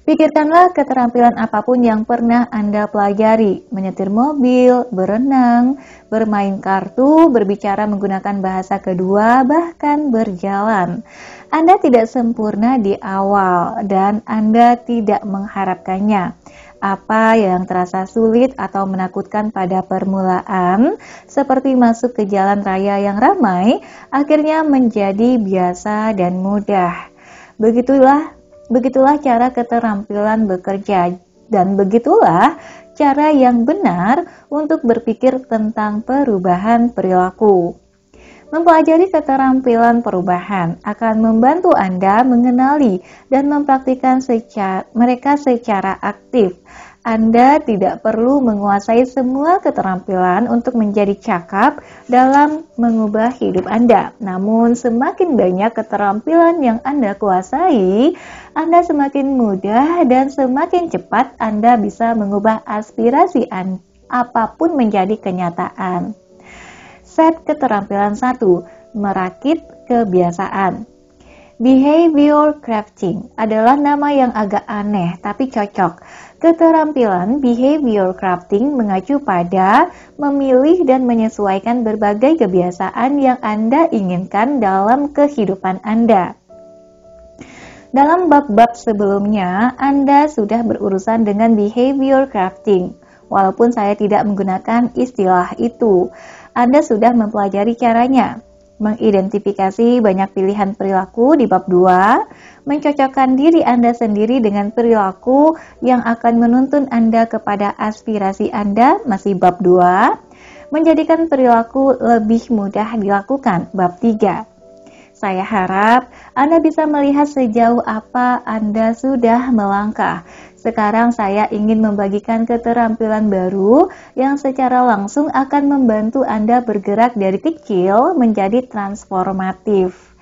Pikirkanlah keterampilan apapun yang pernah Anda pelajari, menyetir mobil, berenang, bermain kartu, berbicara menggunakan bahasa kedua, bahkan berjalan. Anda tidak sempurna di awal dan Anda tidak mengharapkannya. Apa yang terasa sulit atau menakutkan pada permulaan, seperti masuk ke jalan raya yang ramai, akhirnya menjadi biasa dan mudah. Begitulah cara keterampilan bekerja, dan begitulah cara yang benar untuk berpikir tentang perubahan perilaku. Mempelajari keterampilan perubahan akan membantu Anda mengenali dan mempraktikkan mereka secara aktif. Anda tidak perlu menguasai semua keterampilan untuk menjadi cakap dalam mengubah hidup Anda. Namun, semakin banyak keterampilan yang Anda kuasai, Anda semakin mudah dan semakin cepat Anda bisa mengubah aspirasi apapun menjadi kenyataan. Set keterampilan 1, merakit kebiasaan. Behavior crafting adalah nama yang agak aneh tapi cocok. Keterampilan behavior crafting mengacu pada memilih dan menyesuaikan berbagai kebiasaan yang Anda inginkan dalam kehidupan Anda. Dalam bab-bab sebelumnya, Anda sudah berurusan dengan behavior crafting. Walaupun saya tidak menggunakan istilah itu, Anda sudah mempelajari caranya. Mengidentifikasi banyak pilihan perilaku di bab 2, mencocokkan diri Anda sendiri dengan perilaku yang akan menuntun Anda kepada aspirasi Anda, masih bab 2, menjadikan perilaku lebih mudah dilakukan, bab 3. Saya harap Anda bisa melihat sejauh apa Anda sudah melangkah. Sekarang saya ingin membagikan keterampilan baru yang secara langsung akan membantu Anda bergerak dari kecil menjadi transformatif.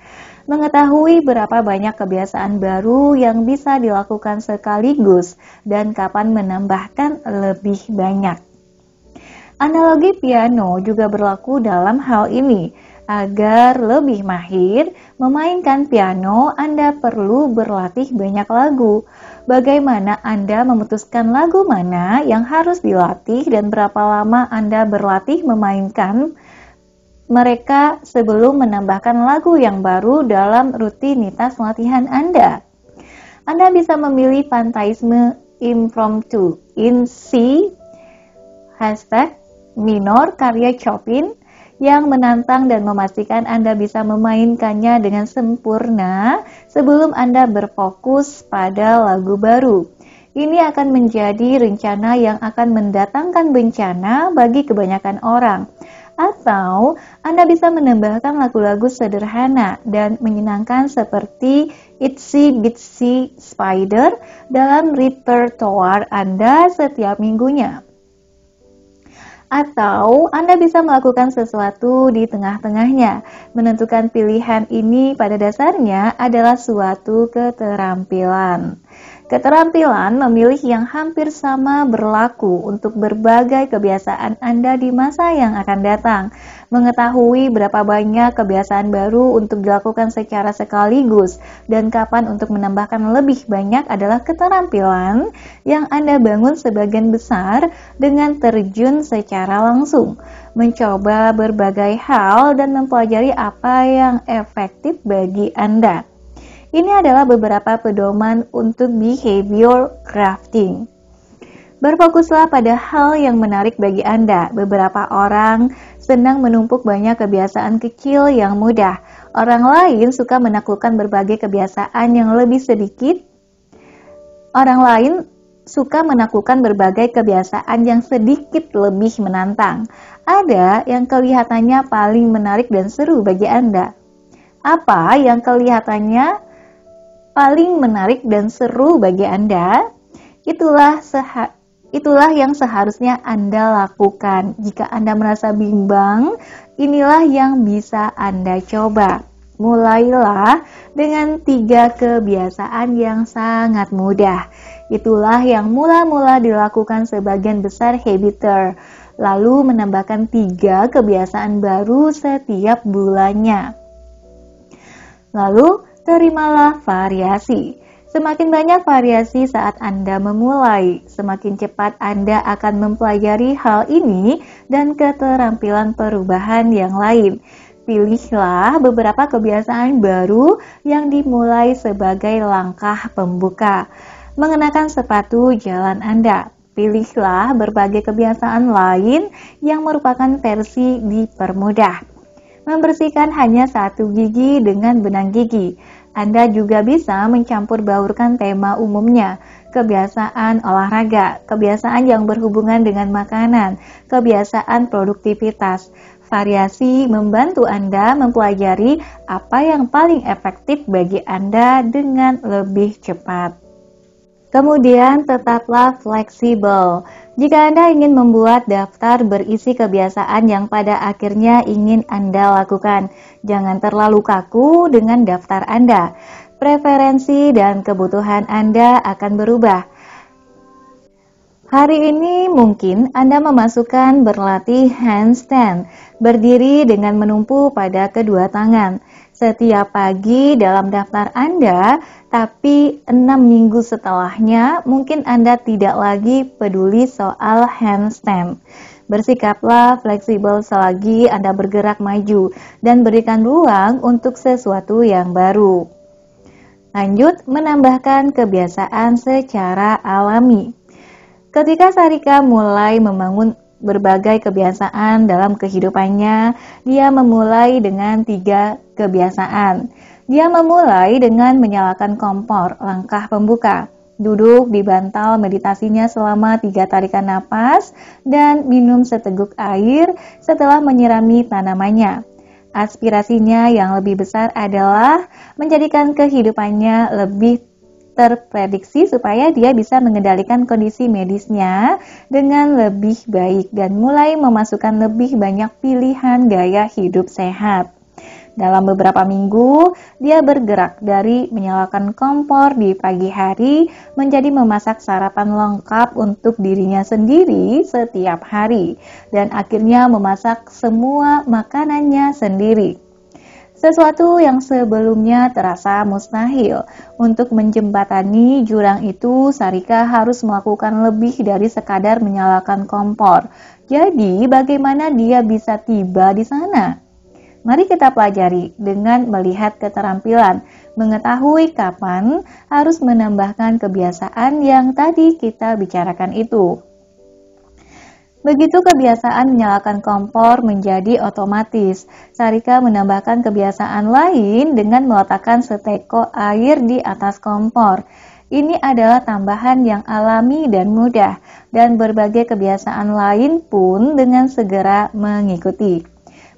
Mengetahui berapa banyak kebiasaan baru yang bisa dilakukan sekaligus dan kapan menambahkan lebih banyak. Analogi piano juga berlaku dalam hal ini. Agar lebih mahir memainkan piano, Anda perlu berlatih banyak lagu. Bagaimana Anda memutuskan lagu mana yang harus dilatih dan berapa lama Anda berlatih memainkan mereka sebelum menambahkan lagu yang baru dalam rutinitas latihan Anda? Anda bisa memilih pantaisme impromptu in C minor karya Chopin yang menantang dan memastikan Anda bisa memainkannya dengan sempurna sebelum Anda berfokus pada lagu baru. Ini akan menjadi rencana yang akan mendatangkan bencana bagi kebanyakan orang. Atau Anda bisa menambahkan lagu-lagu sederhana dan menyenangkan seperti Itsy Bitsy Spider dalam repertoire Anda setiap minggunya. Atau Anda bisa melakukan sesuatu di tengah-tengahnya. Menentukan pilihan ini pada dasarnya adalah suatu keterampilan. Keterampilan memilih yang hampir sama berlaku untuk berbagai kebiasaan Anda di masa yang akan datang. Mengetahui berapa banyak kebiasaan baru untuk dilakukan secara sekaligus dan kapan untuk menambahkan lebih banyak adalah keterampilan yang Anda bangun sebagian besar dengan terjun secara langsung, mencoba berbagai hal dan mempelajari apa yang efektif bagi Anda. Ini adalah beberapa pedoman untuk behavior crafting. Berfokuslah pada hal yang menarik bagi Anda. Beberapa orang senang menumpuk banyak kebiasaan kecil yang mudah. Orang lain suka menaklukkan berbagai kebiasaan yang lebih sedikit. Orang lain suka menaklukkan berbagai kebiasaan yang sedikit lebih menantang. Ada yang kelihatannya paling menarik dan seru bagi Anda. Apa yang kelihatannya paling menarik dan seru bagi Anda? Itulah yang seharusnya Anda lakukan. Jika Anda merasa bimbang, inilah yang bisa Anda coba. Mulailah dengan 3 kebiasaan yang sangat mudah. Itulah yang mula-mula dilakukan sebagian besar habiter. lalu menambahkan 3 kebiasaan baru setiap bulannya. Lalu, terimalah variasi. Semakin banyak variasi saat Anda memulai, semakin cepat Anda akan mempelajari hal ini dan keterampilan perubahan yang lain. Pilihlah beberapa kebiasaan baru yang dimulai sebagai langkah pembuka. Mengenakan sepatu jalan Anda. Pilihlah berbagai kebiasaan lain yang merupakan versi dipermudah. Membersihkan hanya 1 gigi dengan benang gigi. Anda juga bisa mencampur baurkan tema umumnya, kebiasaan olahraga, kebiasaan yang berhubungan dengan makanan, kebiasaan produktivitas. Variasi membantu Anda mempelajari apa yang paling efektif bagi Anda dengan lebih cepat. Kemudian tetaplah fleksibel. Jika Anda ingin membuat daftar berisi kebiasaan yang pada akhirnya ingin Anda lakukan, jangan terlalu kaku dengan daftar Anda. Preferensi dan kebutuhan Anda akan berubah. Hari ini mungkin Anda memasukkan berlatih handstand, berdiri dengan menumpu pada kedua tangan. Setiap pagi dalam daftar Anda, tapi 6 minggu setelahnya mungkin Anda tidak lagi peduli soal handstand. Bersikaplah fleksibel selagi Anda bergerak maju dan berikan ruang untuk sesuatu yang baru. Lanjut, menambahkan kebiasaan secara alami. Ketika Sarika mulai membangun berbagai kebiasaan dalam kehidupannya, dia memulai dengan 3 kebiasaan. Dia memulai dengan menyalakan kompor, langkah pembuka. Duduk di bantal meditasinya selama 3 tarikan napas dan minum seteguk air setelah menyirami tanamannya. Aspirasinya yang lebih besar adalah menjadikan kehidupannya lebih terprediksi supaya dia bisa mengendalikan kondisi medisnya dengan lebih baik dan mulai memasukkan lebih banyak pilihan gaya hidup sehat. Dalam beberapa minggu, dia bergerak dari menyalakan kompor di pagi hari menjadi memasak sarapan lengkap untuk dirinya sendiri setiap hari dan akhirnya memasak semua makanannya sendiri. Sesuatu yang sebelumnya terasa mustahil. Untuk menjembatani jurang itu, Sarika harus melakukan lebih dari sekadar menyalakan kompor. Jadi, bagaimana dia bisa tiba di sana? Mari kita pelajari dengan melihat keterampilan, mengetahui kapan harus menambahkan kebiasaan yang tadi kita bicarakan itu. Begitu kebiasaan menyalakan kompor menjadi otomatis, Sarika menambahkan kebiasaan lain dengan meletakkan seteko air di atas kompor. Ini adalah tambahan yang alami dan mudah, dan berbagai kebiasaan lain pun dengan segera mengikuti.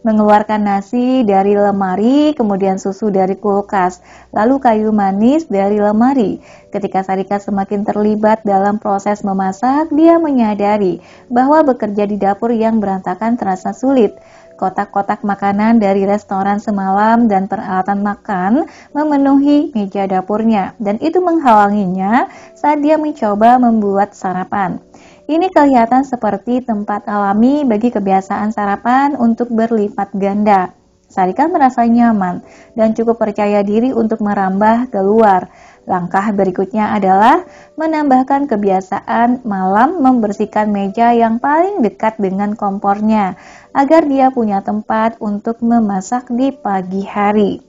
Mengeluarkan nasi dari lemari, kemudian susu dari kulkas, lalu kayu manis dari lemari. Ketika Sarika semakin terlibat dalam proses memasak, dia menyadari bahwa bekerja di dapur yang berantakan terasa sulit. Kotak-kotak makanan dari restoran semalam dan peralatan makan memenuhi meja dapurnya, dan itu menghalanginya saat dia mencoba membuat sarapan. Ini kelihatan seperti tempat alami bagi kebiasaan sarapan untuk berlipat ganda. Sarika merasa nyaman dan cukup percaya diri untuk merambah keluar. Langkah berikutnya adalah menambahkan kebiasaan malam membersihkan meja yang paling dekat dengan kompornya, agar dia punya tempat untuk memasak di pagi hari.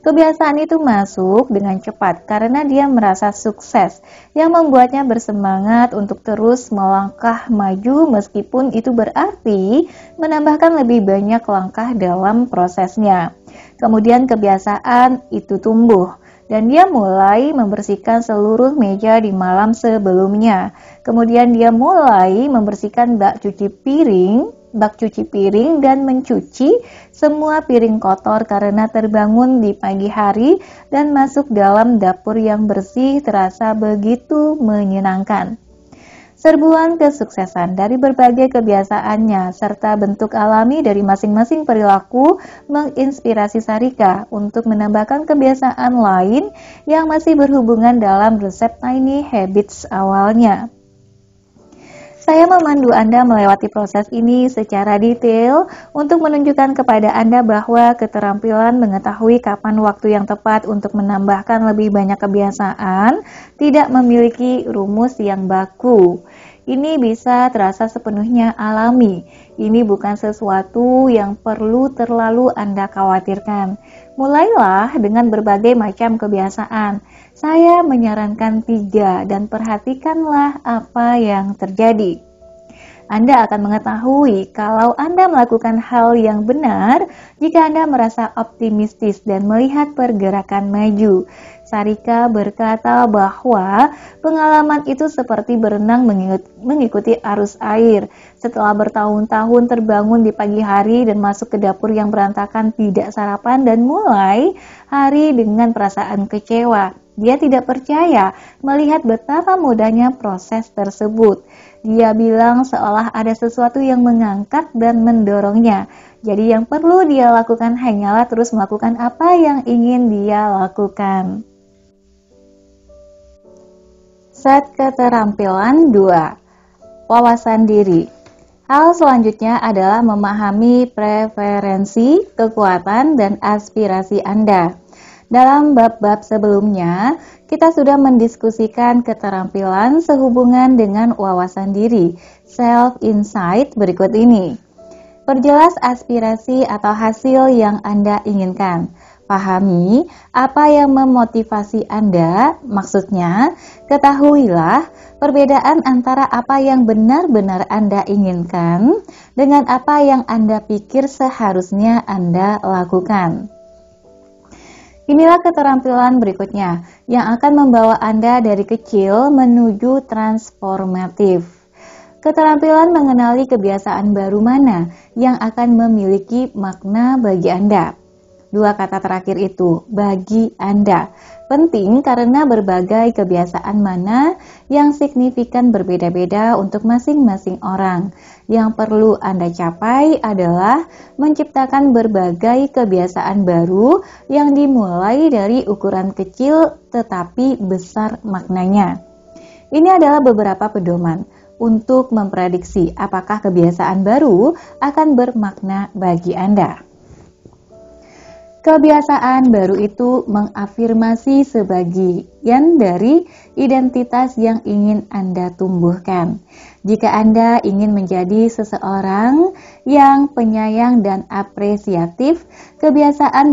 Kebiasaan itu masuk dengan cepat karena dia merasa sukses, yang membuatnya bersemangat untuk terus melangkah maju meskipun itu berarti menambahkan lebih banyak langkah dalam prosesnya. Kemudian kebiasaan itu tumbuh, dan dia mulai membersihkan seluruh meja di malam sebelumnya. Kemudian dia mulai membersihkan bak cuci piring dan mencuci semua piring kotor karena terbangun di pagi hari dan masuk dalam dapur yang bersih terasa begitu menyenangkan. Serbuan kesuksesan dari berbagai kebiasaannya serta bentuk alami dari masing-masing perilaku menginspirasi Sarika untuk menambahkan kebiasaan lain yang masih berhubungan dalam resep Tiny Habits awalnya. Saya memandu Anda melewati proses ini secara detail untuk menunjukkan kepada Anda bahwa keterampilan mengetahui kapan waktu yang tepat untuk menambahkan lebih banyak kebiasaan tidak memiliki rumus yang baku. Ini bisa terasa sepenuhnya alami. Ini bukan sesuatu yang perlu terlalu Anda khawatirkan. Mulailah dengan berbagai macam kebiasaan. Saya menyarankan 3 dan perhatikanlah apa yang terjadi. Anda akan mengetahui kalau Anda melakukan hal yang benar jika Anda merasa optimistis dan melihat pergerakan maju. Sarika berkata bahwa pengalaman itu seperti berenang mengikuti arus air. Setelah bertahun-tahun terbangun di pagi hari dan masuk ke dapur yang berantakan, tidak sarapan, dan mulai hari dengan perasaan kecewa. Dia tidak percaya melihat betapa mudahnya proses tersebut. Dia bilang seolah ada sesuatu yang mengangkat dan mendorongnya. Jadi yang perlu dia lakukan hanyalah terus melakukan apa yang ingin dia lakukan. Set keterampilan 2. Wawasan diri. Hal selanjutnya adalah memahami preferensi, kekuatan, dan aspirasi Anda. Dalam bab-bab sebelumnya, kita sudah mendiskusikan keterampilan sehubungan dengan wawasan diri, self-insight berikut ini. Perjelas aspirasi atau hasil yang Anda inginkan. Pahami apa yang memotivasi Anda, maksudnya, ketahuilah perbedaan antara apa yang benar-benar Anda inginkan dengan apa yang Anda pikir seharusnya Anda lakukan. Inilah keterampilan berikutnya yang akan membawa Anda dari kecil menuju transformatif. Keterampilan mengenali kebiasaan baru mana yang akan memiliki makna bagi Anda. 2 kata terakhir itu, bagi Anda, penting karena berbagai kebiasaan mana yang signifikan berbeda-beda untuk masing-masing orang. Yang perlu Anda capai adalah menciptakan berbagai kebiasaan baru yang dimulai dari ukuran kecil tetapi besar maknanya. Ini adalah beberapa pedoman untuk memprediksi apakah kebiasaan baru akan bermakna bagi Anda. Kebiasaan baru itu mengafirmasi sebagian dari identitas yang ingin Anda tumbuhkan. Jika Anda ingin menjadi seseorang yang penyayang dan apresiatif, kebiasaan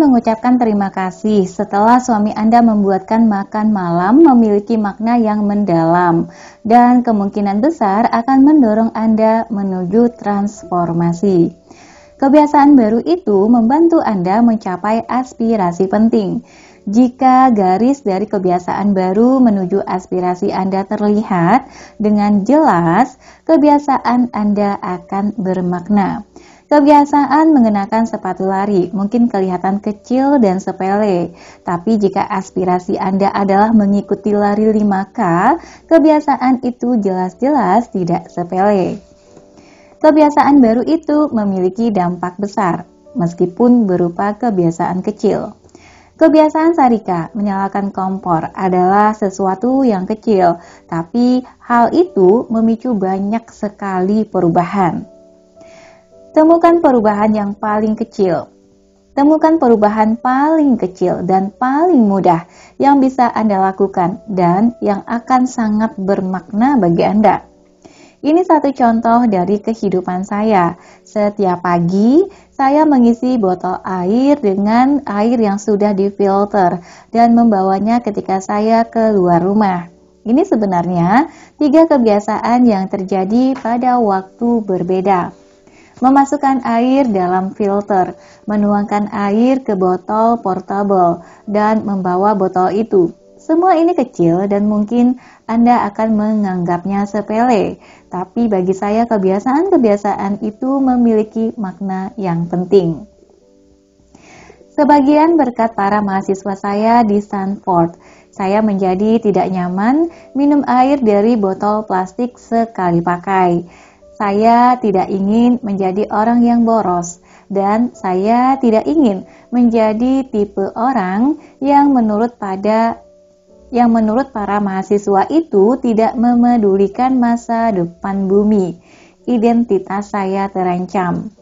mengucapkan terima kasih setelah suami Anda membuatkan makan malam memiliki makna yang mendalam dan kemungkinan besar akan mendorong Anda menuju transformasi. Kebiasaan baru itu membantu Anda mencapai aspirasi penting. Jika garis dari kebiasaan baru menuju aspirasi Anda terlihat dengan jelas, kebiasaan Anda akan bermakna. Kebiasaan mengenakan sepatu lari mungkin kelihatan kecil dan sepele, tapi jika aspirasi Anda adalah mengikuti lari 5K, kebiasaan itu jelas-jelas tidak sepele. Kebiasaan baru itu memiliki dampak besar, meskipun berupa kebiasaan kecil. Kebiasaan Sarika menyalakan kompor adalah sesuatu yang kecil, tapi hal itu memicu banyak sekali perubahan. Temukan perubahan yang paling kecil. Temukan perubahan paling kecil dan paling mudah yang bisa Anda lakukan dan yang akan sangat bermakna bagi Anda. Ini satu contoh dari kehidupan saya. Setiap pagi, saya mengisi botol air dengan air yang sudah difilter dan membawanya ketika saya keluar rumah. Ini sebenarnya 3 kebiasaan yang terjadi pada waktu berbeda. Memasukkan air dalam filter, menuangkan air ke botol portable, dan membawa botol itu. Semua ini kecil dan mungkin Anda akan menganggapnya sepele, tapi bagi saya kebiasaan-kebiasaan itu memiliki makna yang penting. Sebagian berkat para mahasiswa saya di Stanford, saya menjadi tidak nyaman minum air dari botol plastik sekali pakai. Saya tidak ingin menjadi orang yang boros, dan saya tidak ingin menjadi tipe orang yang yang menurut para mahasiswa itu tidak memedulikan masa depan bumi. Identitas saya terancam.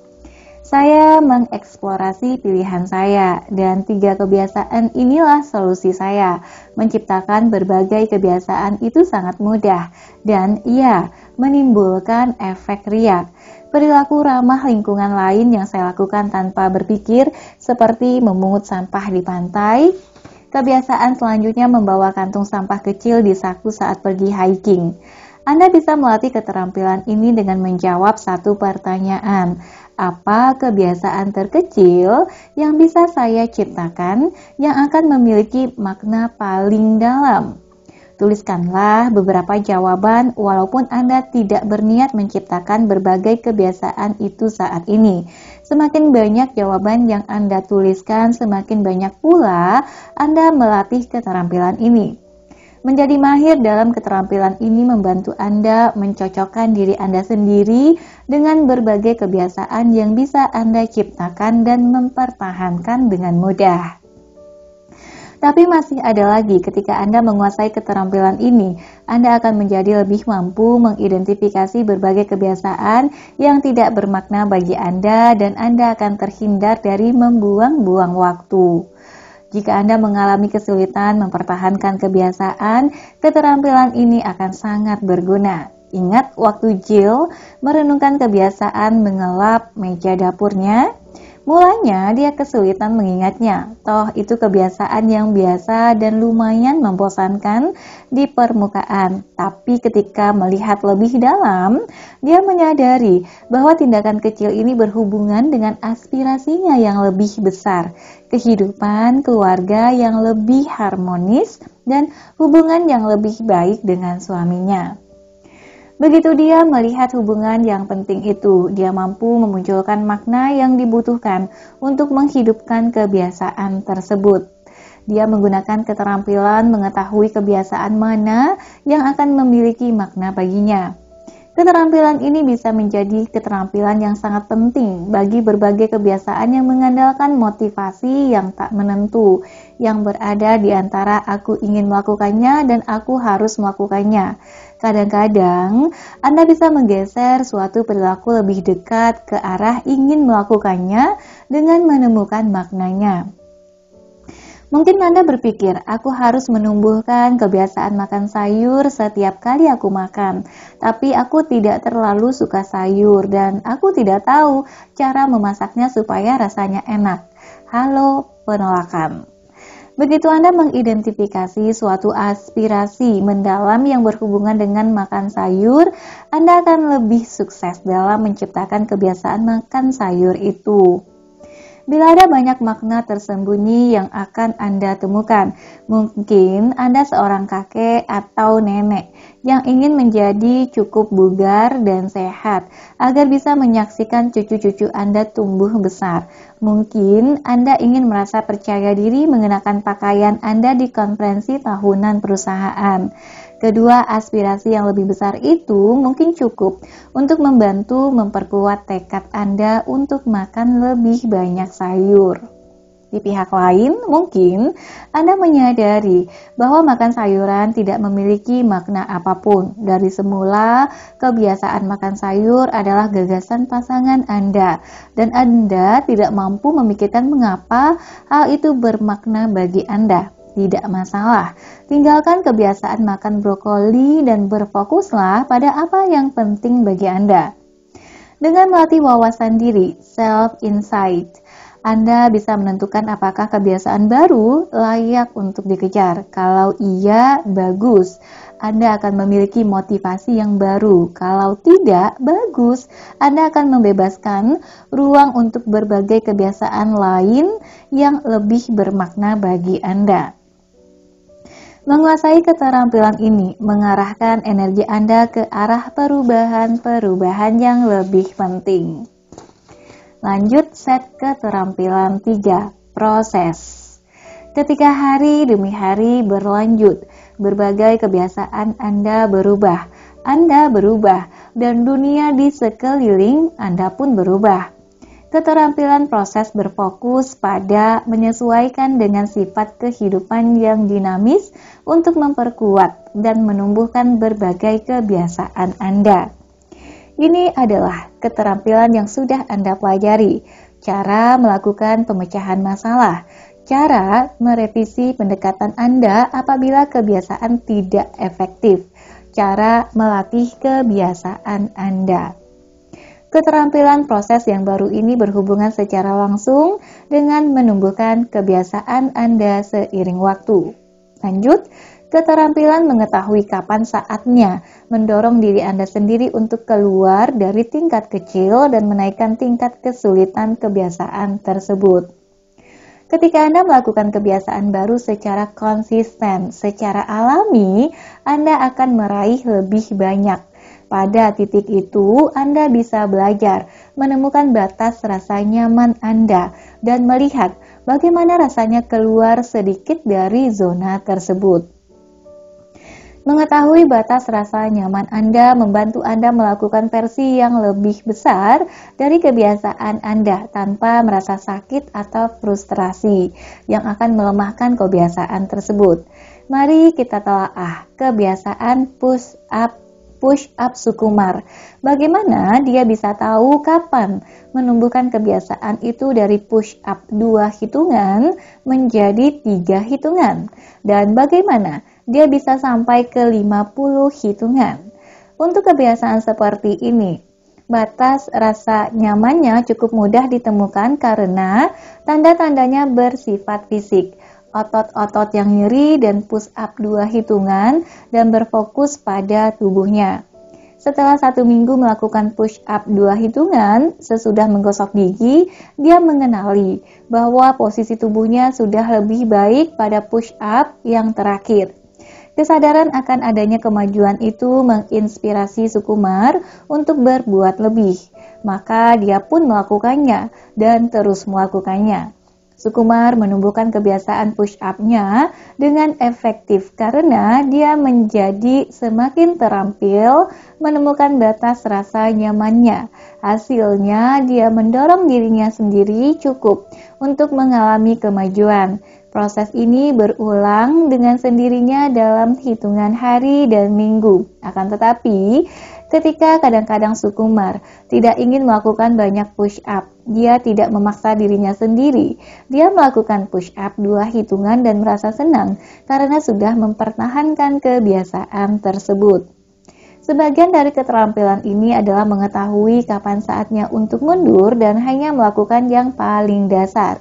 Saya mengeksplorasi pilihan saya, dan 3 kebiasaan inilah solusi saya. Menciptakan berbagai kebiasaan itu sangat mudah, dan ia menimbulkan efek riak. Perilaku ramah lingkungan lain yang saya lakukan tanpa berpikir, seperti memungut sampah di pantai. Kebiasaan selanjutnya membawa kantung sampah kecil di saku saat pergi hiking. Anda bisa melatih keterampilan ini dengan menjawab satu pertanyaan. Apa kebiasaan terkecil yang bisa saya ciptakan yang akan memiliki makna paling dalam? Tuliskanlah beberapa jawaban walaupun Anda tidak berniat menciptakan berbagai kebiasaan itu saat ini. Semakin banyak jawaban yang Anda tuliskan, semakin banyak pula Anda melatih keterampilan ini. Menjadi mahir dalam keterampilan ini membantu Anda mencocokkan diri Anda sendiri dengan berbagai kebiasaan yang bisa Anda ciptakan dan mempertahankan dengan mudah. Tapi masih ada lagi, ketika Anda menguasai keterampilan ini, Anda akan menjadi lebih mampu mengidentifikasi berbagai kebiasaan yang tidak bermakna bagi Anda dan Anda akan terhindar dari membuang-buang waktu. Jika Anda mengalami kesulitan mempertahankan kebiasaan, keterampilan ini akan sangat berguna. Ingat waktu Jill merenungkan kebiasaan mengelap meja dapurnya? Mulanya dia kesulitan mengingatnya, toh itu kebiasaan yang biasa dan lumayan membosankan di permukaan. Tapi ketika melihat lebih dalam, dia menyadari bahwa tindakan kecil ini berhubungan dengan aspirasinya yang lebih besar, kehidupan keluarga yang lebih harmonis, dan hubungan yang lebih baik dengan suaminya. Begitu dia melihat hubungan yang penting itu, dia mampu memunculkan makna yang dibutuhkan untuk menghidupkan kebiasaan tersebut. Dia menggunakan keterampilan mengetahui kebiasaan mana yang akan memiliki makna baginya. Keterampilan ini bisa menjadi keterampilan yang sangat penting bagi berbagai kebiasaan yang mengandalkan motivasi yang tak menentu, yang berada di antara aku ingin melakukannya dan aku harus melakukannya. Kadang-kadang, Anda bisa menggeser suatu perilaku lebih dekat ke arah ingin melakukannya dengan menemukan maknanya. Mungkin Anda berpikir, aku harus menumbuhkan kebiasaan makan sayur setiap kali aku makan, tapi aku tidak terlalu suka sayur dan aku tidak tahu cara memasaknya supaya rasanya enak. Halo, penolakan. Begitu Anda mengidentifikasi suatu aspirasi mendalam yang berhubungan dengan makan sayur, Anda akan lebih sukses dalam menciptakan kebiasaan makan sayur itu. Bila ada banyak makna tersembunyi yang akan Anda temukan, mungkin Anda seorang kakek atau nenek yang ingin menjadi cukup bugar dan sehat agar bisa menyaksikan cucu-cucu Anda tumbuh besar. Mungkin Anda ingin merasa percaya diri mengenakan pakaian Anda di konferensi tahunan perusahaan. Kedua aspirasi yang lebih besar itu mungkin cukup untuk membantu memperkuat tekad Anda untuk makan lebih banyak sayur. Di pihak lain, mungkin Anda menyadari bahwa makan sayuran tidak memiliki makna apapun. Dari semula, kebiasaan makan sayur adalah gagasan pasangan Anda, dan Anda tidak mampu memikirkan mengapa hal itu bermakna bagi Anda. Tidak masalah, tinggalkan kebiasaan makan brokoli dan berfokuslah pada apa yang penting bagi Anda. Dengan melatih wawasan diri, self-insight, Anda bisa menentukan apakah kebiasaan baru layak untuk dikejar. Kalau iya, bagus. Anda akan memiliki motivasi yang baru. Kalau tidak, bagus. Anda akan membebaskan ruang untuk berbagai kebiasaan lain yang lebih bermakna bagi Anda. Menguasai keterampilan ini mengarahkan energi Anda ke arah perubahan-perubahan yang lebih penting. Lanjut set keterampilan 3, proses. Ketika hari demi hari berlanjut, berbagai kebiasaan Anda berubah, dan dunia di sekeliling Anda pun berubah. Keterampilan proses berfokus pada menyesuaikan dengan sifat kehidupan yang dinamis untuk memperkuat dan menumbuhkan berbagai kebiasaan Anda. Ini adalah keterampilan yang sudah Anda pelajari, cara melakukan pemecahan masalah, cara merevisi pendekatan Anda apabila kebiasaan tidak efektif, cara melatih kebiasaan Anda. Keterampilan proses yang baru ini berhubungan secara langsung dengan menumbuhkan kebiasaan Anda seiring waktu. Lanjut, keterampilan mengetahui kapan saatnya mendorong diri Anda sendiri untuk keluar dari tingkat kecil dan menaikkan tingkat kesulitan kebiasaan tersebut. Ketika Anda melakukan kebiasaan baru secara konsisten, secara alami, Anda akan meraih lebih banyak. Pada titik itu, Anda bisa belajar menemukan batas rasa nyaman Anda dan melihat bagaimana rasanya keluar sedikit dari zona tersebut. Mengetahui batas rasa nyaman Anda membantu Anda melakukan versi yang lebih besar dari kebiasaan Anda tanpa merasa sakit atau frustrasi yang akan melemahkan kebiasaan tersebut. Mari kita telaah kebiasaan push up Sukumar. Bagaimana dia bisa tahu kapan menumbuhkan kebiasaan itu dari push up 2 hitungan menjadi 3 hitungan. Dan bagaimana dia bisa sampai ke 50 hitungan. Untuk kebiasaan seperti ini, batas rasa nyamannya cukup mudah ditemukan karena tanda-tandanya bersifat fisik. Otot-otot yang nyeri dan push up 2 hitungan dan berfokus pada tubuhnya. Setelah 1 minggu melakukan push up 2 hitungan, sesudah menggosok gigi, dia mengenali bahwa posisi tubuhnya sudah lebih baik pada push up yang terakhir. Kesadaran akan adanya kemajuan itu menginspirasi Sukumar untuk berbuat lebih, maka dia pun melakukannya dan terus melakukannya. Sukumar menumbuhkan kebiasaan push up-nya dengan efektif karena dia menjadi semakin terampil menemukan batas rasa nyamannya. Hasilnya, dia mendorong dirinya sendiri cukup untuk mengalami kemajuan. Proses ini berulang dengan sendirinya dalam hitungan hari dan minggu. Akan tetapi, ketika kadang-kadang Sukumar tidak ingin melakukan banyak push up, dia tidak memaksa dirinya sendiri. Dia melakukan push up 2 hitungan dan merasa senang karena sudah mempertahankan kebiasaan tersebut. Sebagian dari keterampilan ini adalah mengetahui kapan saatnya untuk mundur dan hanya melakukan yang paling dasar.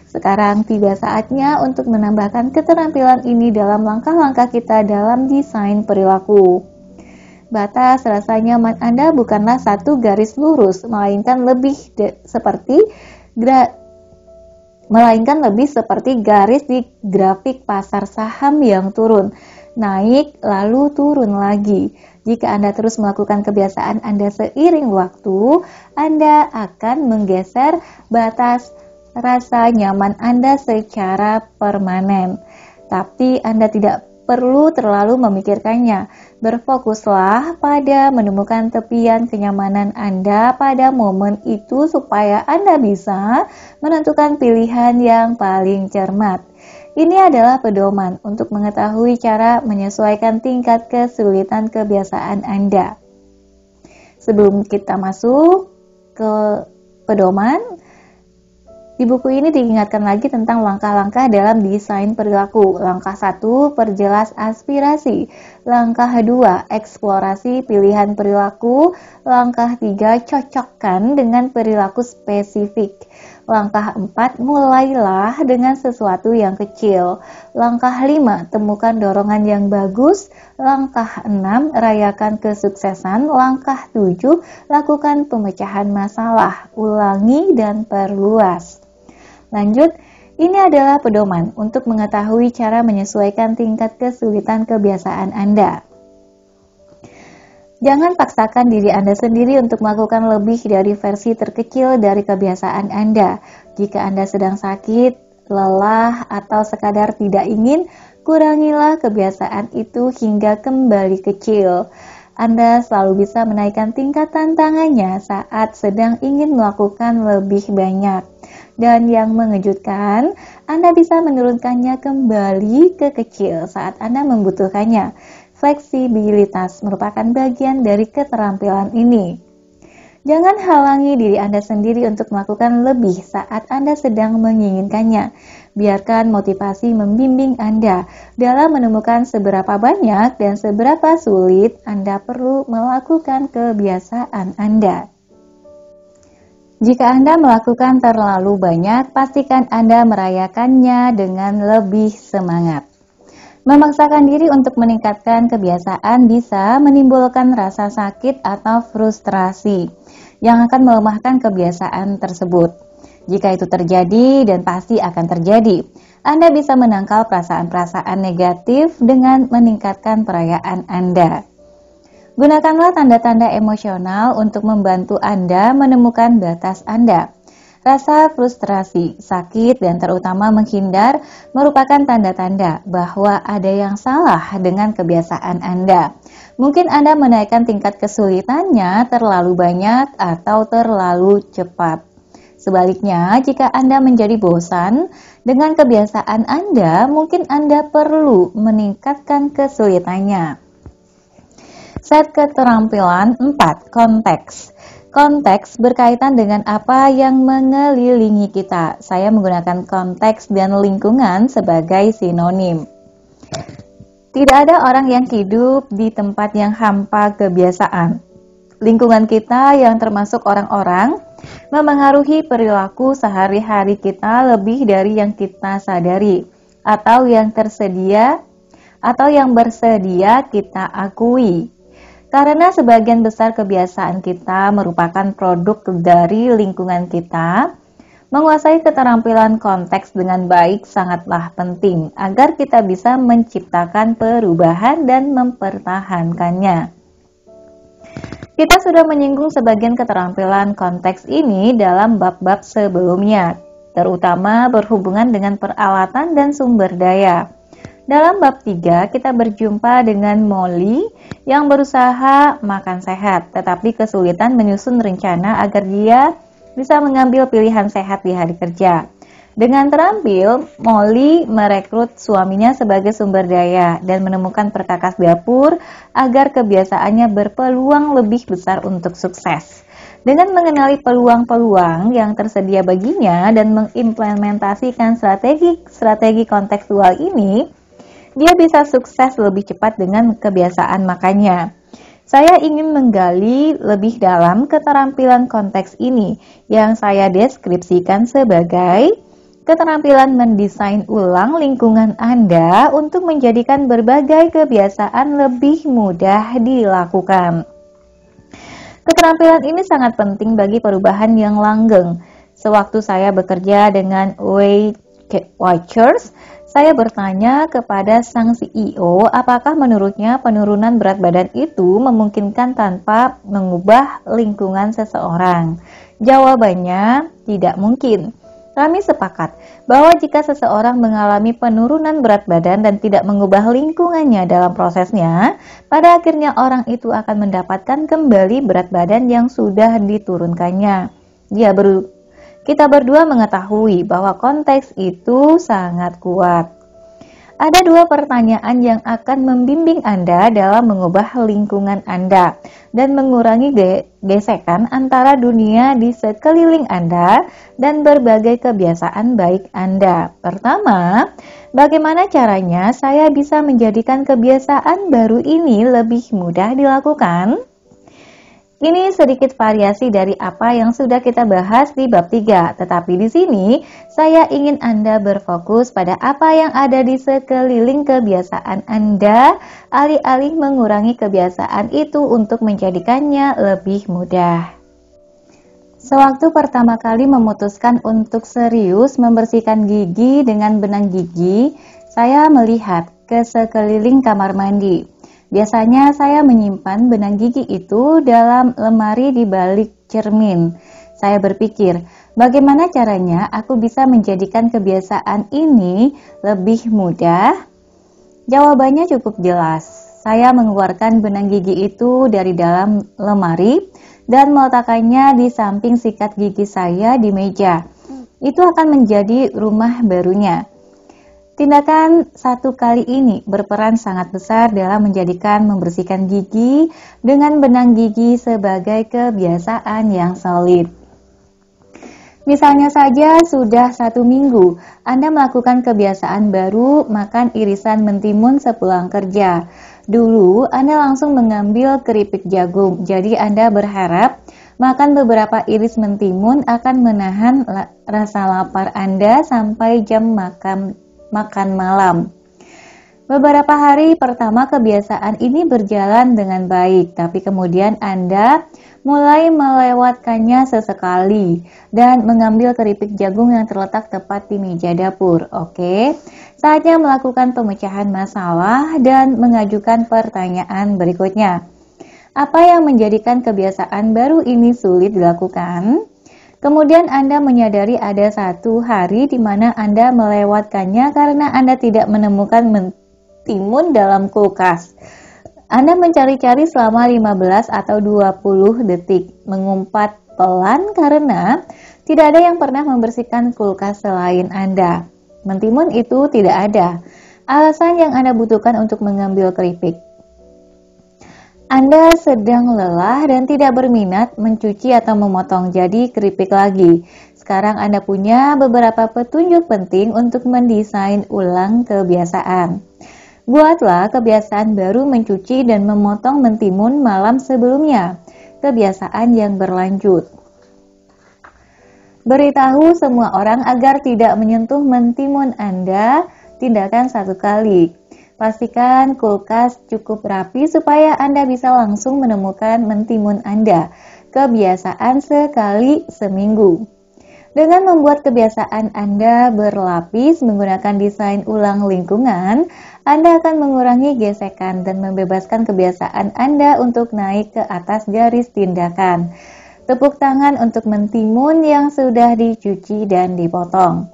Sekarang tiba saatnya untuk menambahkan keterampilan ini dalam langkah-langkah kita dalam desain perilaku. Batas rasa nyaman Anda bukanlah satu garis lurus, melainkan lebih seperti garis di grafik pasar saham yang turun, naik lalu turun lagi. Jika Anda terus melakukan kebiasaan Anda seiring waktu, Anda akan menggeser batas rasa nyaman Anda secara permanen. Tapi Anda tidak perlu terlalu memikirkannya. Berfokuslah pada menemukan tepian kenyamanan Anda pada momen itu supaya Anda bisa menentukan pilihan yang paling cermat. Ini adalah pedoman untuk mengetahui cara menyesuaikan tingkat kesulitan kebiasaan Anda. Sebelum kita masuk ke pedoman, di buku ini diingatkan lagi tentang langkah-langkah dalam desain perilaku. Langkah 1, perjelas aspirasi. Langkah 2, eksplorasi pilihan perilaku. Langkah 3, cocokkan dengan perilaku spesifik. Langkah 4, mulailah dengan sesuatu yang kecil. Langkah 5, temukan dorongan yang bagus. Langkah 6, rayakan kesuksesan. Langkah 7, lakukan pemecahan masalah. Ulangi dan perluas. Lanjut, ini adalah pedoman untuk mengetahui cara menyesuaikan tingkat kesulitan kebiasaan Anda. Jangan paksakan diri Anda sendiri untuk melakukan lebih dari versi terkecil dari kebiasaan Anda. Jika Anda sedang sakit, lelah, atau sekadar tidak ingin, kurangilah kebiasaan itu hingga kembali kecil. Anda selalu bisa menaikkan tingkat tantangannya saat sedang ingin melakukan lebih banyak. Dan yang mengejutkan, Anda bisa menurunkannya kembali ke kecil saat Anda membutuhkannya. Fleksibilitas merupakan bagian dari keterampilan ini. Jangan halangi diri Anda sendiri untuk melakukan lebih saat Anda sedang menginginkannya. Biarkan motivasi membimbing Anda dalam menemukan seberapa banyak dan seberapa sulit Anda perlu melakukan kebiasaan Anda. Jika Anda melakukan terlalu banyak, pastikan Anda merayakannya dengan lebih semangat. Memaksakan diri untuk meningkatkan kebiasaan bisa menimbulkan rasa sakit atau frustrasi yang akan melemahkan kebiasaan tersebut. Jika itu terjadi, dan pasti akan terjadi, Anda bisa menangkal perasaan-perasaan negatif dengan meningkatkan perayaan Anda. Gunakanlah tanda-tanda emosional untuk membantu Anda menemukan batas Anda. Rasa frustrasi, sakit, dan terutama menghindar merupakan tanda-tanda bahwa ada yang salah dengan kebiasaan Anda. Mungkin Anda menaikkan tingkat kesulitannya terlalu banyak atau terlalu cepat. Sebaliknya, jika Anda menjadi bosan dengan kebiasaan Anda, mungkin Anda perlu meningkatkan kesulitannya. Set keterampilan 4. Konteks. Konteks berkaitan dengan apa yang mengelilingi kita. Saya menggunakan konteks dan lingkungan sebagai sinonim. Tidak ada orang yang hidup di tempat yang hampa kebiasaan. Lingkungan kita yang termasuk orang-orang memengaruhi perilaku sehari-hari kita lebih dari yang kita sadari atau yang tersedia atau yang bersedia kita akui. Karena sebagian besar kebiasaan kita merupakan produk dari lingkungan kita, menguasai keterampilan konteks dengan baik sangatlah penting agar kita bisa menciptakan perubahan dan mempertahankannya. Kita sudah menyinggung sebagian keterampilan konteks ini dalam bab-bab sebelumnya, terutama berhubungan dengan peralatan dan sumber daya. Dalam bab 3, kita berjumpa dengan Molly yang berusaha makan sehat, tetapi kesulitan menyusun rencana agar dia bisa mengambil pilihan sehat di hari kerja. Dengan terampil, Molly merekrut suaminya sebagai sumber daya dan menemukan perkakas dapur agar kebiasaannya berpeluang lebih besar untuk sukses. Dengan mengenali peluang-peluang yang tersedia baginya dan mengimplementasikan strategi kontekstual ini, dia bisa sukses lebih cepat dengan kebiasaan makannya. Saya ingin menggali lebih dalam keterampilan konteks ini yang saya deskripsikan sebagai keterampilan mendesain ulang lingkungan Anda untuk menjadikan berbagai kebiasaan lebih mudah dilakukan. Keterampilan ini sangat penting bagi perubahan yang langgeng. Sewaktu saya bekerja dengan Weight Watchers, saya bertanya kepada sang CEO apakah menurutnya penurunan berat badan itu memungkinkan tanpa mengubah lingkungan seseorang. Jawabannya tidak mungkin. Kami sepakat bahwa jika seseorang mengalami penurunan berat badan dan tidak mengubah lingkungannya dalam prosesnya, pada akhirnya orang itu akan mendapatkan kembali berat badan yang sudah diturunkannya. Kita berdua mengetahui bahwa konteks itu sangat kuat. Ada dua pertanyaan yang akan membimbing Anda dalam mengubah lingkungan Anda dan mengurangi gesekan antara dunia di sekeliling Anda dan berbagai kebiasaan baik Anda. Pertama, bagaimana caranya saya bisa menjadikan kebiasaan baru ini lebih mudah dilakukan? Ini sedikit variasi dari apa yang sudah kita bahas di bab 3, tetapi di sini saya ingin Anda berfokus pada apa yang ada di sekeliling kebiasaan Anda, alih-alih mengurangi kebiasaan itu untuk menjadikannya lebih mudah. Sewaktu pertama kali memutuskan untuk serius membersihkan gigi dengan benang gigi, saya melihat ke sekeliling kamar mandi. Biasanya saya menyimpan benang gigi itu dalam lemari di balik cermin. Saya berpikir, bagaimana caranya aku bisa menjadikan kebiasaan ini lebih mudah? Jawabannya cukup jelas. Saya mengeluarkan benang gigi itu dari dalam lemari dan meletakkannya di samping sikat gigi saya di meja. Itu akan menjadi rumah barunya. Tindakan satu kali ini berperan sangat besar dalam menjadikan membersihkan gigi dengan benang gigi sebagai kebiasaan yang solid. Misalnya saja sudah 1 minggu Anda melakukan kebiasaan baru makan irisan mentimun sepulang kerja. Dulu Anda langsung mengambil keripik jagung, jadi Anda berharap makan beberapa iris mentimun akan menahan rasa lapar Anda sampai jam makan malam. Beberapa hari pertama kebiasaan ini berjalan dengan baik, tapi kemudian Anda mulai melewatkannya sesekali dan mengambil keripik jagung yang terletak tepat di meja dapur. Oke, saatnya melakukan pemecahan masalah dan mengajukan pertanyaan berikutnya. Apa yang menjadikan kebiasaan baru ini sulit dilakukan? Kemudian Anda menyadari ada satu hari di mana Anda melewatkannya karena Anda tidak menemukan mentimun dalam kulkas. Anda mencari-cari selama 15 atau 20 detik, mengumpat pelan karena tidak ada yang pernah membersihkan kulkas selain Anda. Mentimun itu tidak ada. Alasan yang Anda butuhkan untuk mengambil keripik. Anda sedang lelah dan tidak berminat mencuci atau memotong jadi keripik lagi. Sekarang Anda punya beberapa petunjuk penting untuk mendesain ulang kebiasaan. Buatlah kebiasaan baru mencuci dan memotong mentimun malam sebelumnya. Kebiasaan yang berlanjut. Beritahu semua orang agar tidak menyentuh mentimun Anda. Tindakan satu kali. Pastikan kulkas cukup rapi supaya Anda bisa langsung menemukan mentimun Anda. Kebiasaan sekali seminggu. Dengan membuat kebiasaan Anda berlapis menggunakan desain ulang lingkungan, Anda akan mengurangi gesekan dan membebaskan kebiasaan Anda untuk naik ke atas garis tindakan. Tepuk tangan untuk mentimun yang sudah dicuci dan dipotong.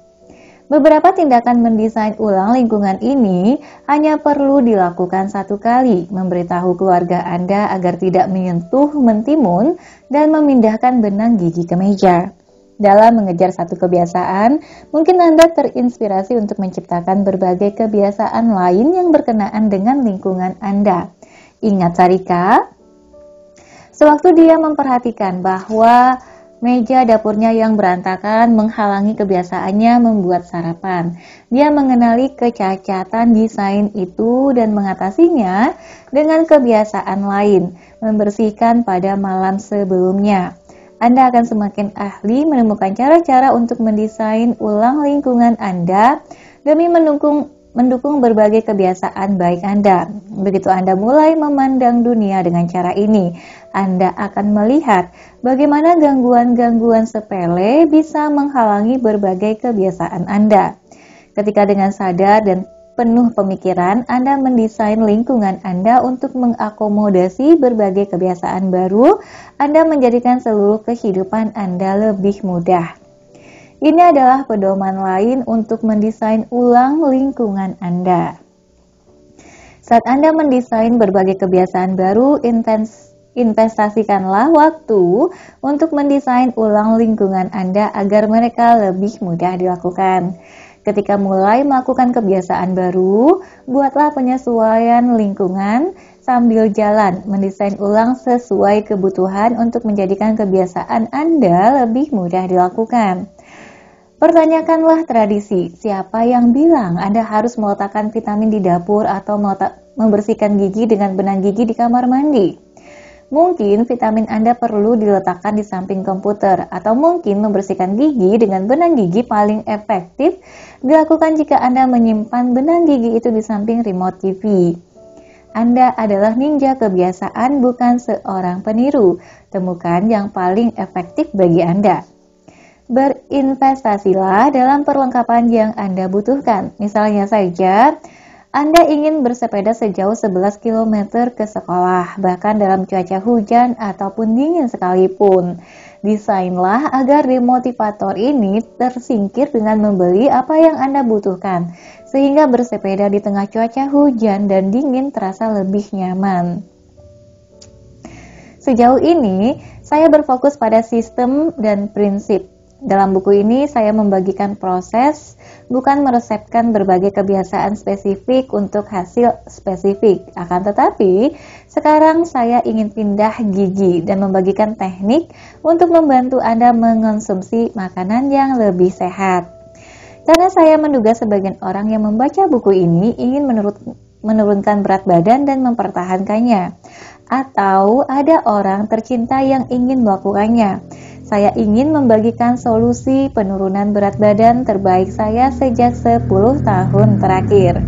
Beberapa tindakan mendesain ulang lingkungan ini hanya perlu dilakukan satu kali, memberitahu keluarga Anda agar tidak menyentuh mentimun dan memindahkan benang gigi ke meja. Dalam mengejar satu kebiasaan, mungkin Anda terinspirasi untuk menciptakan berbagai kebiasaan lain yang berkenaan dengan lingkungan Anda. Ingat Sarika, sewaktu dia memperhatikan bahwa meja dapurnya yang berantakan menghalangi kebiasaannya membuat sarapan. Dia mengenali kecacatan desain itu dan mengatasinya dengan kebiasaan lain, membersihkan pada malam sebelumnya. Anda akan semakin ahli menemukan cara-cara untuk mendesain ulang lingkungan Anda demi mendukung berbagai kebiasaan baik Anda. Begitu Anda mulai memandang dunia dengan cara ini, Anda akan melihat bagaimana gangguan-gangguan sepele bisa menghalangi berbagai kebiasaan Anda. Ketika dengan sadar dan penuh pemikiran, Anda mendesain lingkungan Anda untuk mengakomodasi berbagai kebiasaan baru, Anda menjadikan seluruh kehidupan Anda lebih mudah. Ini adalah pedoman lain untuk mendesain ulang lingkungan Anda. Saat Anda mendesain berbagai kebiasaan baru, investasikanlah waktu untuk mendesain ulang lingkungan Anda agar mereka lebih mudah dilakukan. Ketika mulai melakukan kebiasaan baru, buatlah penyesuaian lingkungan sambil jalan, mendesain ulang sesuai kebutuhan untuk menjadikan kebiasaan Anda lebih mudah dilakukan. Pertanyakanlah tradisi, siapa yang bilang Anda harus meletakkan vitamin di dapur atau membersihkan gigi dengan benang gigi di kamar mandi? Mungkin vitamin Anda perlu diletakkan di samping komputer, atau mungkin membersihkan gigi dengan benang gigi paling efektif dilakukan jika Anda menyimpan benang gigi itu di samping remote TV. Anda adalah ninja kebiasaan, bukan seorang peniru. Temukan yang paling efektif bagi Anda. Berinvestasilah dalam perlengkapan yang Anda butuhkan. Misalnya saja, Anda ingin bersepeda sejauh 11 km ke sekolah, bahkan dalam cuaca hujan ataupun dingin sekalipun. Desainlah agar demotivator ini tersingkir dengan membeli apa yang Anda butuhkan, sehingga bersepeda di tengah cuaca hujan dan dingin terasa lebih nyaman. Sejauh ini, saya berfokus pada sistem dan prinsip. Dalam buku ini, saya membagikan proses, bukan meresepkan berbagai kebiasaan spesifik untuk hasil spesifik. Akan tetapi, sekarang saya ingin pindah gigi dan membagikan teknik untuk membantu Anda mengonsumsi makanan yang lebih sehat. Karena saya menduga sebagian orang yang membaca buku ini ingin menurunkan berat badan dan mempertahankannya. Atau ada orang tercinta yang ingin melakukannya. Saya ingin membagikan solusi penurunan berat badan terbaik saya sejak 10 tahun terakhir.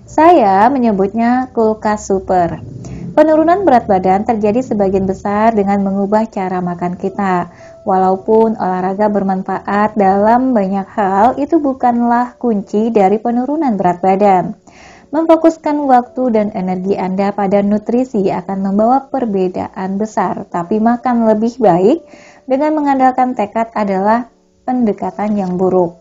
Saya menyebutnya kulkas super. Penurunan berat badan terjadi sebagian besar dengan mengubah cara makan kita. Walaupun olahraga bermanfaat dalam banyak hal, itu bukanlah kunci dari penurunan berat badan. Memfokuskan waktu dan energi Anda pada nutrisi akan membawa perbedaan besar, tapi makan lebih baik dengan mengandalkan tekad adalah pendekatan yang buruk.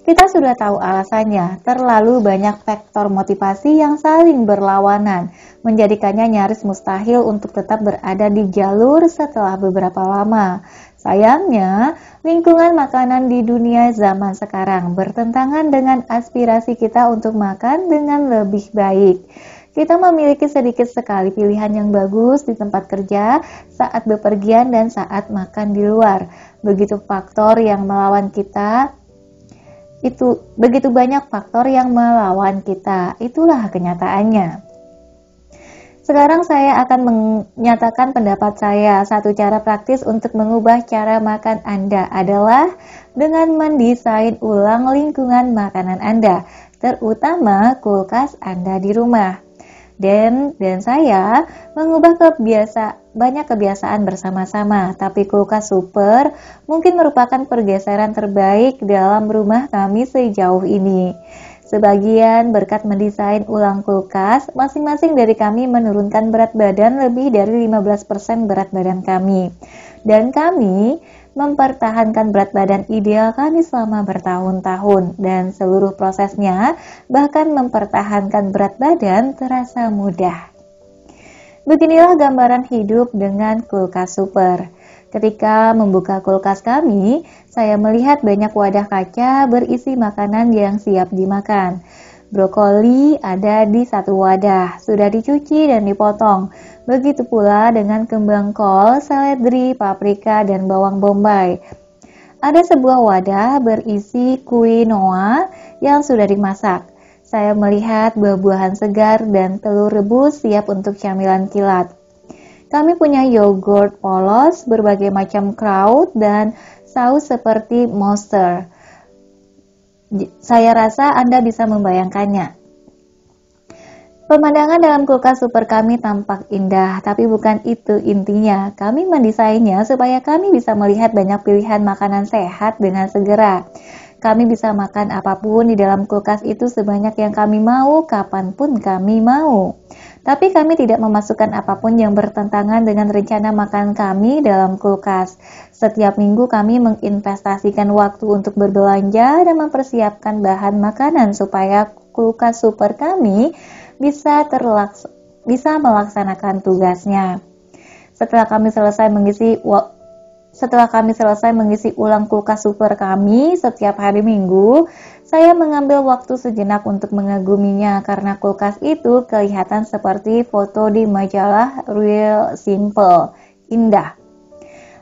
Kita sudah tahu alasannya, terlalu banyak faktor motivasi yang saling berlawanan, menjadikannya nyaris mustahil untuk tetap berada di jalur setelah beberapa lama. Sayangnya, lingkungan makanan di dunia zaman sekarang bertentangan dengan aspirasi kita untuk makan dengan lebih baik. Kita memiliki sedikit sekali pilihan yang bagus di tempat kerja, saat bepergian, dan saat makan di luar. Begitu banyak faktor yang melawan kita. Itulah kenyataannya. Sekarang saya akan menyatakan pendapat saya. Satu cara praktis untuk mengubah cara makan Anda adalah dengan mendesain ulang lingkungan makanan Anda, terutama kulkas Anda di rumah. Dan saya mengubah banyak kebiasaan bersama-sama, tapi kulkas super mungkin merupakan pergeseran terbaik dalam rumah kami sejauh ini. Sebagian berkat mendesain ulang kulkas, masing-masing dari kami menurunkan berat badan lebih dari 15% berat badan kami. Dan kami mempertahankan berat badan ideal kami selama bertahun-tahun, dan seluruh prosesnya bahkan mempertahankan berat badan terasa mudah. Beginilah gambaran hidup dengan kulkas super. Ketika membuka kulkas kami, saya melihat banyak wadah kaca berisi makanan yang siap dimakan. Brokoli ada di satu wadah, sudah dicuci dan dipotong. Begitu pula dengan kembang kol, seledri, paprika, dan bawang bombay. Ada sebuah wadah berisi quinoa yang sudah dimasak. Saya melihat buah-buahan segar dan telur rebus siap untuk camilan kilat. Kami punya yogurt polos, berbagai macam kraut, dan saus seperti monster. Saya rasa Anda bisa membayangkannya. Pemandangan dalam kulkas super kami tampak indah, tapi bukan itu intinya. Kami mendesainnya supaya kami bisa melihat banyak pilihan makanan sehat dengan segera. Kami bisa makan apapun di dalam kulkas itu sebanyak yang kami mau, kapanpun kami mau. Tapi kami tidak memasukkan apapun yang bertentangan dengan rencana makan kami dalam kulkas. Setiap minggu kami menginvestasikan waktu untuk berbelanja dan mempersiapkan bahan makanan supaya kulkas super kami bisa melaksanakan tugasnya. Setelah kami selesai mengisi ulang kulkas super kami setiap hari Minggu, saya mengambil waktu sejenak untuk mengaguminya karena kulkas itu kelihatan seperti foto di majalah Real Simple, indah.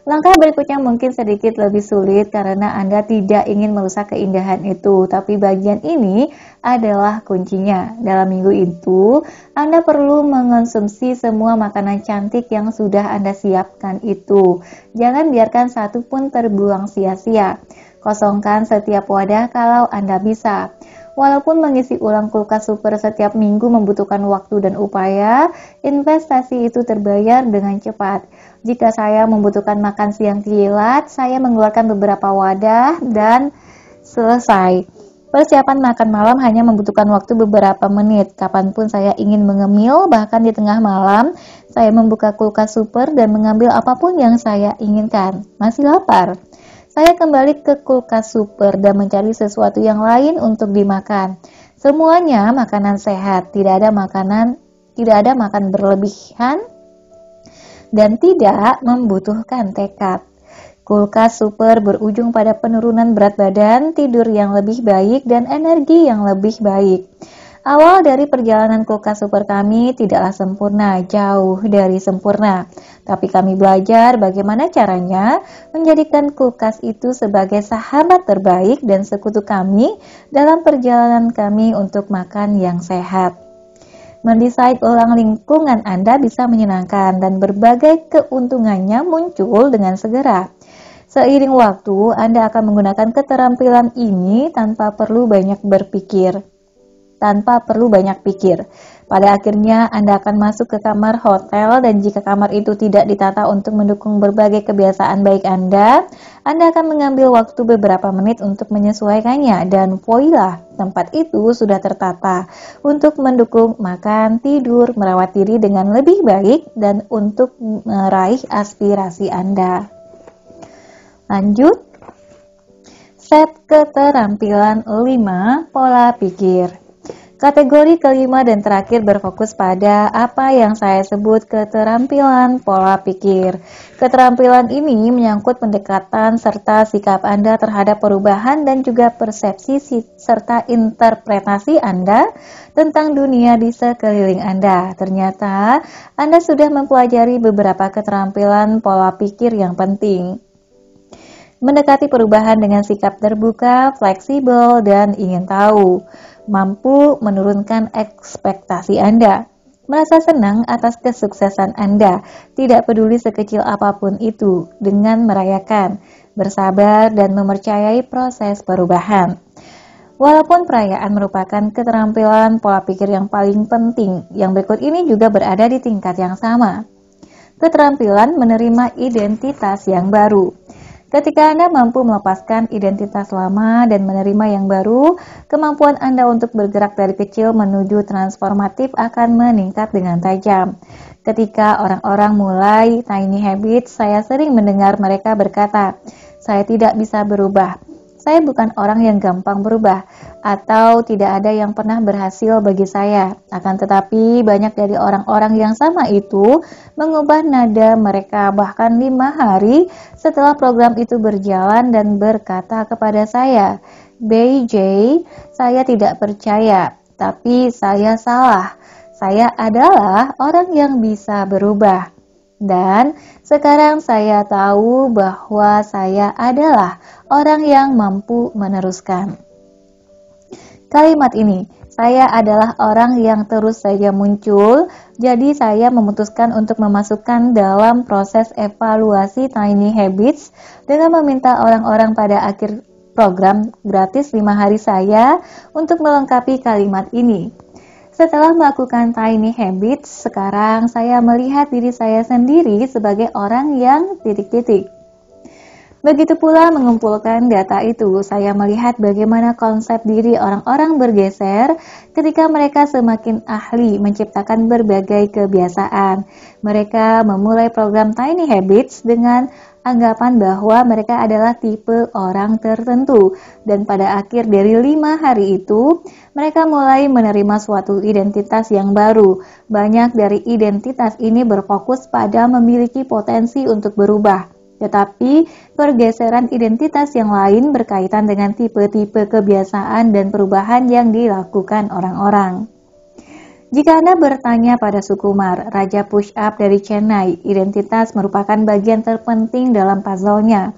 Langkah berikutnya mungkin sedikit lebih sulit karena Anda tidak ingin merusak keindahan itu, tapi bagian ini adalah kuncinya. Dalam minggu itu, Anda perlu mengonsumsi semua makanan cantik yang sudah Anda siapkan itu. Jangan biarkan satu pun terbuang sia-sia. Kosongkan setiap wadah kalau Anda bisa. Walaupun mengisi ulang kulkas super setiap minggu membutuhkan waktu dan upaya, investasi itu terbayar dengan cepat. Jika saya membutuhkan makan siang kilat, saya mengeluarkan beberapa wadah dan selesai. Persiapan makan malam hanya membutuhkan waktu beberapa menit. Kapanpun saya ingin mengemil, bahkan di tengah malam, saya membuka kulkas super dan mengambil apapun yang saya inginkan. Masih lapar? Saya kembali ke kulkas super dan mencari sesuatu yang lain untuk dimakan. Semuanya makanan sehat, tidak ada makan berlebihan dan tidak membutuhkan tekad. Kulkas super berujung pada penurunan berat badan, tidur yang lebih baik, dan energi yang lebih baik. Awal dari perjalanan kulkas super kami tidaklah sempurna, jauh dari sempurna. Tapi kami belajar bagaimana caranya menjadikan kulkas itu sebagai sahabat terbaik dan sekutu kami dalam perjalanan kami untuk makan yang sehat. Mendesain ulang lingkungan Anda bisa menyenangkan dan berbagai keuntungannya muncul dengan segera. Seiring waktu, Anda akan menggunakan keterampilan ini tanpa perlu banyak pikir. Pada akhirnya, Anda akan masuk ke kamar hotel dan jika kamar itu tidak ditata untuk mendukung berbagai kebiasaan baik Anda akan mengambil waktu beberapa menit untuk menyesuaikannya dan voila, tempat itu sudah tertata untuk mendukung makan, tidur, merawat diri dengan lebih baik dan untuk meraih aspirasi Anda. Lanjut, set keterampilan 5, pola pikir. Kategori kelima dan terakhir berfokus pada apa yang saya sebut keterampilan pola pikir. Keterampilan ini menyangkut pendekatan serta sikap Anda terhadap perubahan dan juga persepsi serta interpretasi Anda tentang dunia di sekeliling Anda. Ternyata Anda sudah mempelajari beberapa keterampilan pola pikir yang penting. Mendekati perubahan dengan sikap terbuka, fleksibel, dan ingin tahu. Mampu menurunkan ekspektasi Anda. Merasa senang atas kesuksesan Anda, tidak peduli sekecil apapun itu, dengan merayakan, bersabar, dan mempercayai proses perubahan. Walaupun perayaan merupakan keterampilan pola pikir yang paling penting, yang berikut ini juga berada di tingkat yang sama. Keterampilan menerima identitas yang baru. Ketika Anda mampu melepaskan identitas lama dan menerima yang baru, kemampuan Anda untuk bergerak dari kecil menuju transformatif akan meningkat dengan tajam. Ketika orang-orang mulai tiny habits, saya sering mendengar mereka berkata, "Saya tidak bisa berubah. Saya bukan orang yang gampang berubah, atau tidak ada yang pernah berhasil bagi saya." Akan tetapi, banyak dari orang-orang yang sama itu mengubah nada mereka bahkan 5 hari setelah program itu berjalan dan berkata kepada saya, "BJ, saya tidak percaya, tapi saya salah. Saya adalah orang yang bisa berubah. Dan sekarang saya tahu bahwa saya adalah orang yang mampu meneruskan." Kalimat ini, "saya adalah orang yang terus saja muncul," jadi saya memutuskan untuk memasukkan dalam proses evaluasi Tiny Habits dengan meminta orang-orang pada akhir program gratis 5 hari saya untuk melengkapi kalimat ini. Setelah melakukan Tiny Habits, sekarang saya melihat diri saya sendiri sebagai orang yang titik-titik. Begitu pula mengumpulkan data itu, saya melihat bagaimana konsep diri orang-orang bergeser ketika mereka semakin ahli menciptakan berbagai kebiasaan. Mereka memulai program Tiny Habits dengan anggapan bahwa mereka adalah tipe orang tertentu, dan pada akhir dari 5 hari itu, mereka mulai menerima suatu identitas yang baru. Banyak dari identitas ini berfokus pada memiliki potensi untuk berubah. Tetapi, pergeseran identitas yang lain berkaitan dengan tipe-tipe kebiasaan dan perubahan yang dilakukan orang-orang. Jika Anda bertanya pada Sukumar, Raja Push-Up dari Chennai, identitas merupakan bagian terpenting dalam puzzle-nya.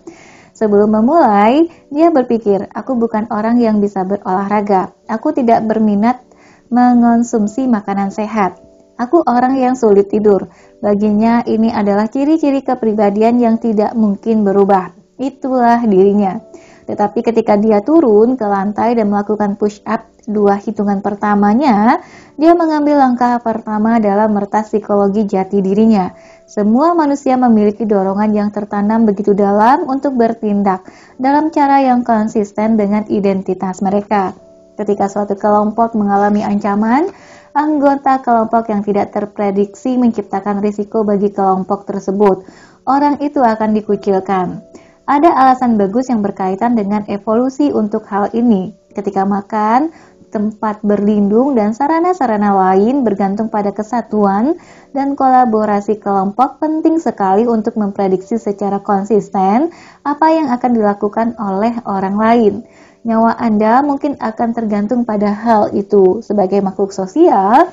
Sebelum memulai, dia berpikir, "Aku bukan orang yang bisa berolahraga. Aku tidak berminat mengonsumsi makanan sehat. Aku orang yang sulit tidur." Baginya ini adalah ciri-ciri kepribadian yang tidak mungkin berubah. Itulah dirinya. Tetapi ketika dia turun ke lantai dan melakukan push-up 2 hitungan pertamanya, dia mengambil langkah pertama dalam meretas psikologi jati dirinya. Semua manusia memiliki dorongan yang tertanam begitu dalam untuk bertindak dalam cara yang konsisten dengan identitas mereka. Ketika suatu kelompok mengalami ancaman, anggota kelompok yang tidak terprediksi menciptakan risiko bagi kelompok tersebut. Orang itu akan dikucilkan. Ada alasan bagus yang berkaitan dengan evolusi untuk hal ini. Ketika makan, tempat berlindung, dan sarana-sarana lain bergantung pada kesatuan dan kolaborasi kelompok penting sekali untuk memprediksi secara konsisten apa yang akan dilakukan oleh orang lain. Nyawa Anda mungkin akan tergantung pada hal itu. Sebagai makhluk sosial,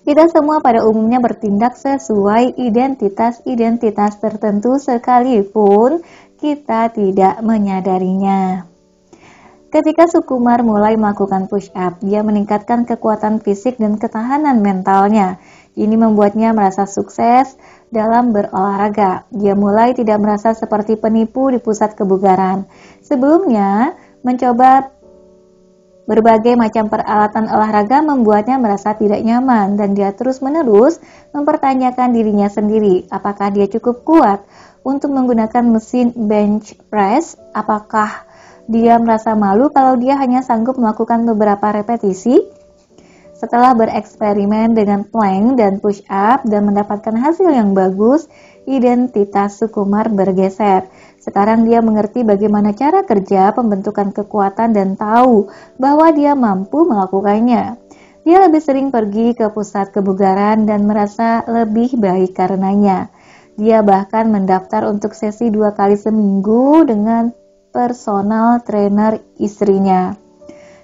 kita semua pada umumnya bertindak sesuai identitas-identitas tertentu sekalipun kita tidak menyadarinya. Ketika Sukumar mulai melakukan push-up, dia meningkatkan kekuatan fisik dan ketahanan mentalnya. Ini membuatnya merasa sukses dalam berolahraga. Dia mulai tidak merasa seperti penipu di pusat kebugaran. Sebelumnya, mencoba berbagai macam peralatan olahraga membuatnya merasa tidak nyaman dan dia terus-menerus mempertanyakan dirinya sendiri. Apakah dia cukup kuat untuk menggunakan mesin bench press? Apakah dia merasa malu kalau dia hanya sanggup melakukan beberapa repetisi? Setelah bereksperimen dengan plank dan push-up dan mendapatkan hasil yang bagus, identitas Sukumar bergeser. Sekarang dia mengerti bagaimana cara kerja pembentukan kekuatan dan tahu bahwa dia mampu melakukannya. Dia lebih sering pergi ke pusat kebugaran dan merasa lebih baik karenanya. Dia bahkan mendaftar untuk sesi 2 kali seminggu dengan personal trainer istrinya.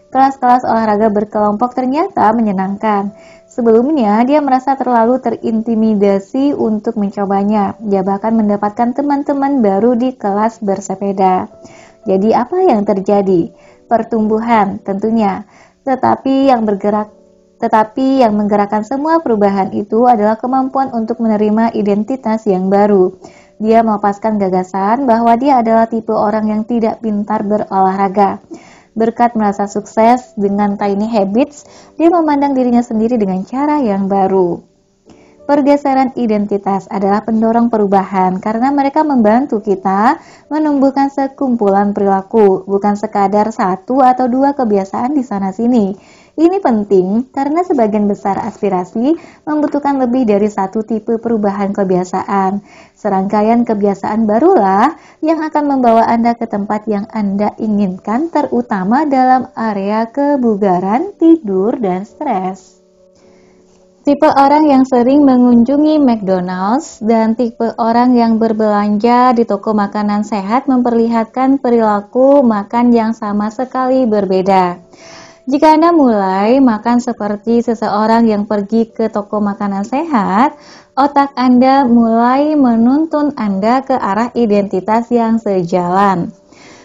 Kelas-kelas olahraga berkelompok ternyata menyenangkan. Sebelumnya, dia merasa terlalu terintimidasi untuk mencobanya. Dia bahkan mendapatkan teman-teman baru di kelas bersepeda. Jadi apa yang terjadi? Pertumbuhan tentunya. Tetapi yang menggerakkan semua perubahan itu adalah kemampuan untuk menerima identitas yang baru. Dia melepaskan gagasan bahwa dia adalah tipe orang yang tidak pintar berolahraga. Berkat merasa sukses dengan tiny habits, dia memandang dirinya sendiri dengan cara yang baru. Pergeseran identitas adalah pendorong perubahan karena mereka membantu kita menumbuhkan sekumpulan perilaku, bukan sekadar 1 atau 2 kebiasaan di sana-sini. Ini penting karena sebagian besar aspirasi membutuhkan lebih dari 1 tipe perubahan kebiasaan. Serangkaian kebiasaan barulah yang akan membawa Anda ke tempat yang Anda inginkan, terutama dalam area kebugaran, tidur, dan stres. Tipe orang yang sering mengunjungi McDonald's dan tipe orang yang berbelanja di toko makanan sehat memperlihatkan perilaku makan yang sama sekali berbeda. Jika Anda mulai makan seperti seseorang yang pergi ke toko makanan sehat, otak Anda mulai menuntun Anda ke arah identitas yang sejalan.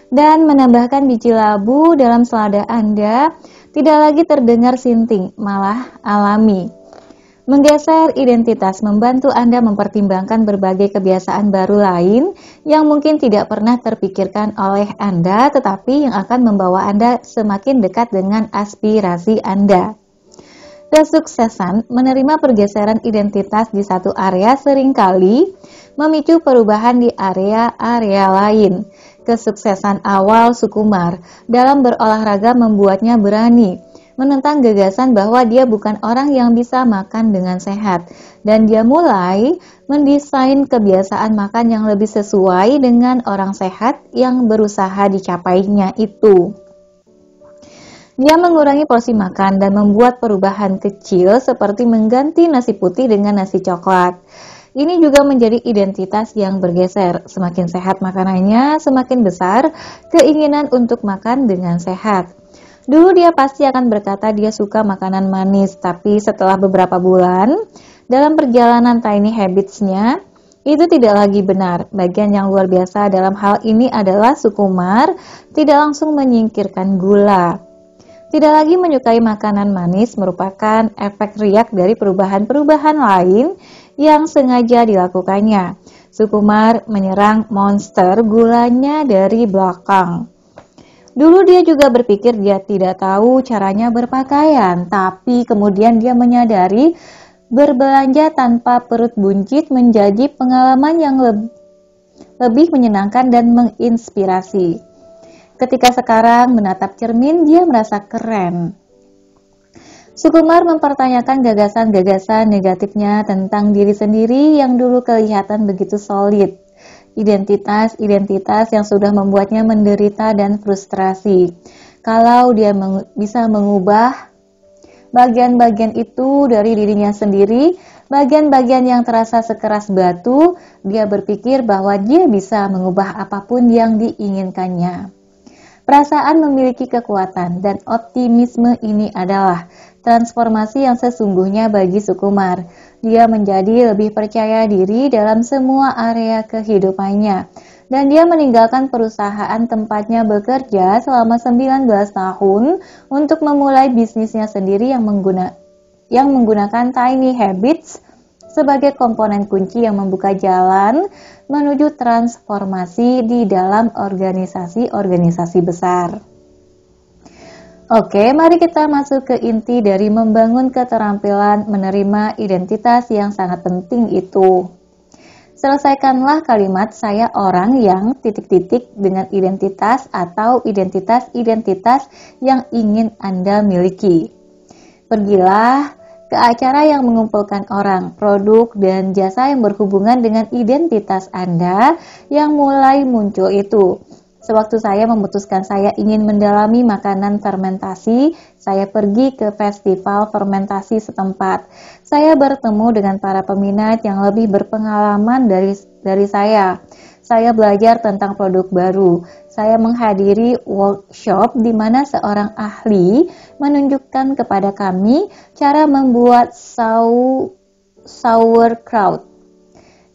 Dan menambahkan biji labu dalam selada Anda tidak lagi terdengar sinting, malah alami. Menggeser identitas membantu Anda mempertimbangkan berbagai kebiasaan baru lain yang mungkin tidak pernah terpikirkan oleh Anda, tetapi yang akan membawa Anda semakin dekat dengan aspirasi Anda. Kesuksesan menerima pergeseran identitas di satu area seringkali memicu perubahan di area-area lain. Kesuksesan awal Sukumar dalam berolahraga membuatnya berani menentang gagasan bahwa dia bukan orang yang bisa makan dengan sehat, dan dia mulai mendesain kebiasaan makan yang lebih sesuai dengan orang sehat yang berusaha dicapainya itu. Dia mengurangi porsi makan dan membuat perubahan kecil seperti mengganti nasi putih dengan nasi coklat. Ini juga menjadi identitas yang bergeser. Semakin sehat makanannya, semakin besar keinginan untuk makan dengan sehat. Dulu dia pasti akan berkata dia suka makanan manis, tapi setelah beberapa bulan, dalam perjalanan tiny habits-nya, itu tidak lagi benar. Bagian yang luar biasa dalam hal ini adalah Sukumar tidak langsung menyingkirkan gula. Tidak lagi menyukai makanan manis merupakan efek riak dari perubahan-perubahan lain yang sengaja dilakukannya. Sukumar menyerang monster gulanya dari belakang. Dulu dia juga berpikir dia tidak tahu caranya berpakaian, tapi kemudian dia menyadari berbelanja tanpa perut buncit menjadi pengalaman yang lebih menyenangkan dan menginspirasi. Ketika sekarang menatap cermin, dia merasa keren. Sukumar mempertanyakan gagasan-gagasan negatifnya tentang diri sendiri yang dulu kelihatan begitu solid. Identitas-identitas yang sudah membuatnya menderita dan frustrasi. Kalau dia bisa mengubah bagian-bagian itu dari dirinya sendiri, bagian-bagian yang terasa sekeras batu, dia berpikir bahwa dia bisa mengubah apapun yang diinginkannya. Perasaan memiliki kekuatan dan optimisme ini adalah transformasi yang sesungguhnya bagi Sukumar. Dia menjadi lebih percaya diri dalam semua area kehidupannya. Dan dia meninggalkan perusahaan tempatnya bekerja selama 19 tahun untuk memulai bisnisnya sendiri yang menggunakan Tiny Habits sebagai komponen kunci yang membuka jalan menuju transformasi di dalam organisasi-organisasi besar. Oke, mari kita masuk ke inti dari membangun keterampilan menerima identitas yang sangat penting itu. Selesaikanlah kalimat saya orang yang ... dengan identitas atau identitas-identitas yang ingin Anda miliki. Pergilah ke acara yang mengumpulkan orang, produk, dan jasa yang berhubungan dengan identitas Anda yang mulai muncul itu. Sewaktu saya memutuskan saya ingin mendalami makanan fermentasi, saya pergi ke festival fermentasi setempat. Saya bertemu dengan para peminat yang lebih berpengalaman dari saya. Saya belajar tentang produk baru. Saya menghadiri workshop di mana seorang ahli menunjukkan kepada kami cara membuat sauerkraut.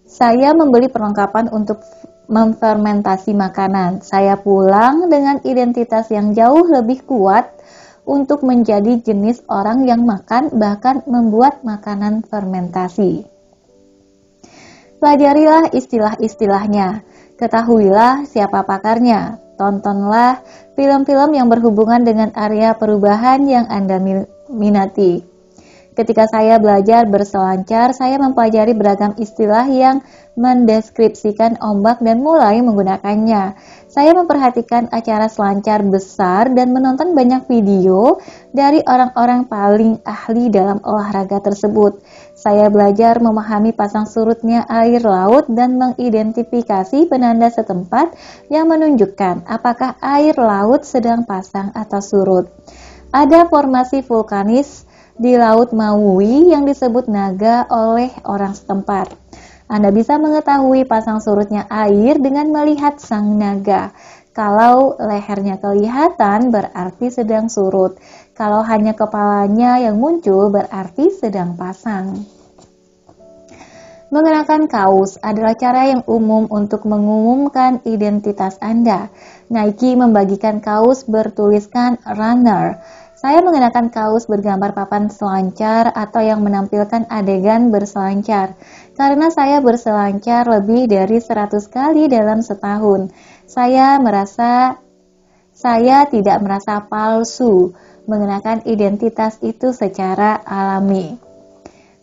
Saya membeli perlengkapan untuk memfermentasi makanan. Saya pulang dengan identitas yang jauh lebih kuat untuk menjadi jenis orang yang makan bahkan membuat makanan fermentasi. Pelajarilah istilah-istilahnya, ketahuilah siapa pakarnya, tontonlah film-film yang berhubungan dengan area perubahan yang Anda minati. Ketika saya belajar berselancar, saya mempelajari beragam istilah yang mendeskripsikan ombak dan mulai menggunakannya. Saya memperhatikan acara selancar besar dan menonton banyak video dari orang-orang paling ahli dalam olahraga tersebut. Saya belajar memahami pasang surutnya air laut dan mengidentifikasi penanda setempat yang menunjukkan apakah air laut sedang pasang atau surut. Ada formasi vulkanis di Laut Maui yang disebut naga oleh orang setempat. Anda bisa mengetahui pasang surutnya air dengan melihat sang naga. Kalau lehernya kelihatan berarti sedang surut. Kalau hanya kepalanya yang muncul berarti sedang pasang. Mengenakan kaos adalah cara yang umum untuk mengumumkan identitas Anda. Nike membagikan kaos bertuliskan runner. Saya mengenakan kaos bergambar papan selancar atau yang menampilkan adegan berselancar. Karena saya berselancar lebih dari 100 kali dalam setahun, saya tidak merasa palsu mengenakan identitas itu secara alami.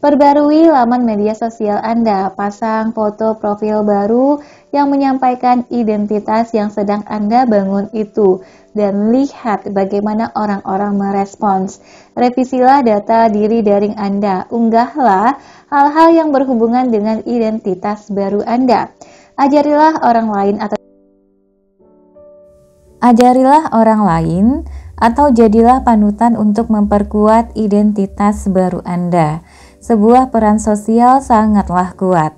Perbarui laman media sosial Anda, pasang foto profil baru yang menyampaikan identitas yang sedang Anda bangun itu, dan lihat bagaimana orang-orang merespons. Revisilah data diri daring Anda, unggahlah hal-hal yang berhubungan dengan identitas baru Anda. Ajarilah orang lain atau jadilah panutan untuk memperkuat identitas baru Anda. Sebuah peran sosial sangatlah kuat.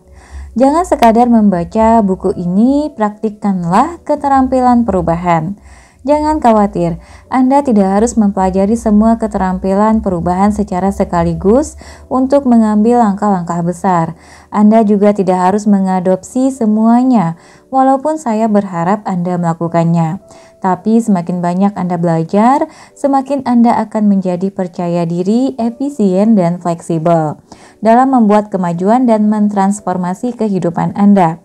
Jangan sekadar membaca buku ini, praktikkanlah keterampilan perubahan. Jangan khawatir, Anda tidak harus mempelajari semua keterampilan perubahan secara sekaligus untuk mengambil langkah-langkah besar. Anda juga tidak harus mengadopsi semuanya, walaupun saya berharap Anda melakukannya. Tapi semakin banyak Anda belajar, semakin Anda akan menjadi percaya diri, efisien, dan fleksibel dalam membuat kemajuan dan mentransformasi kehidupan Anda.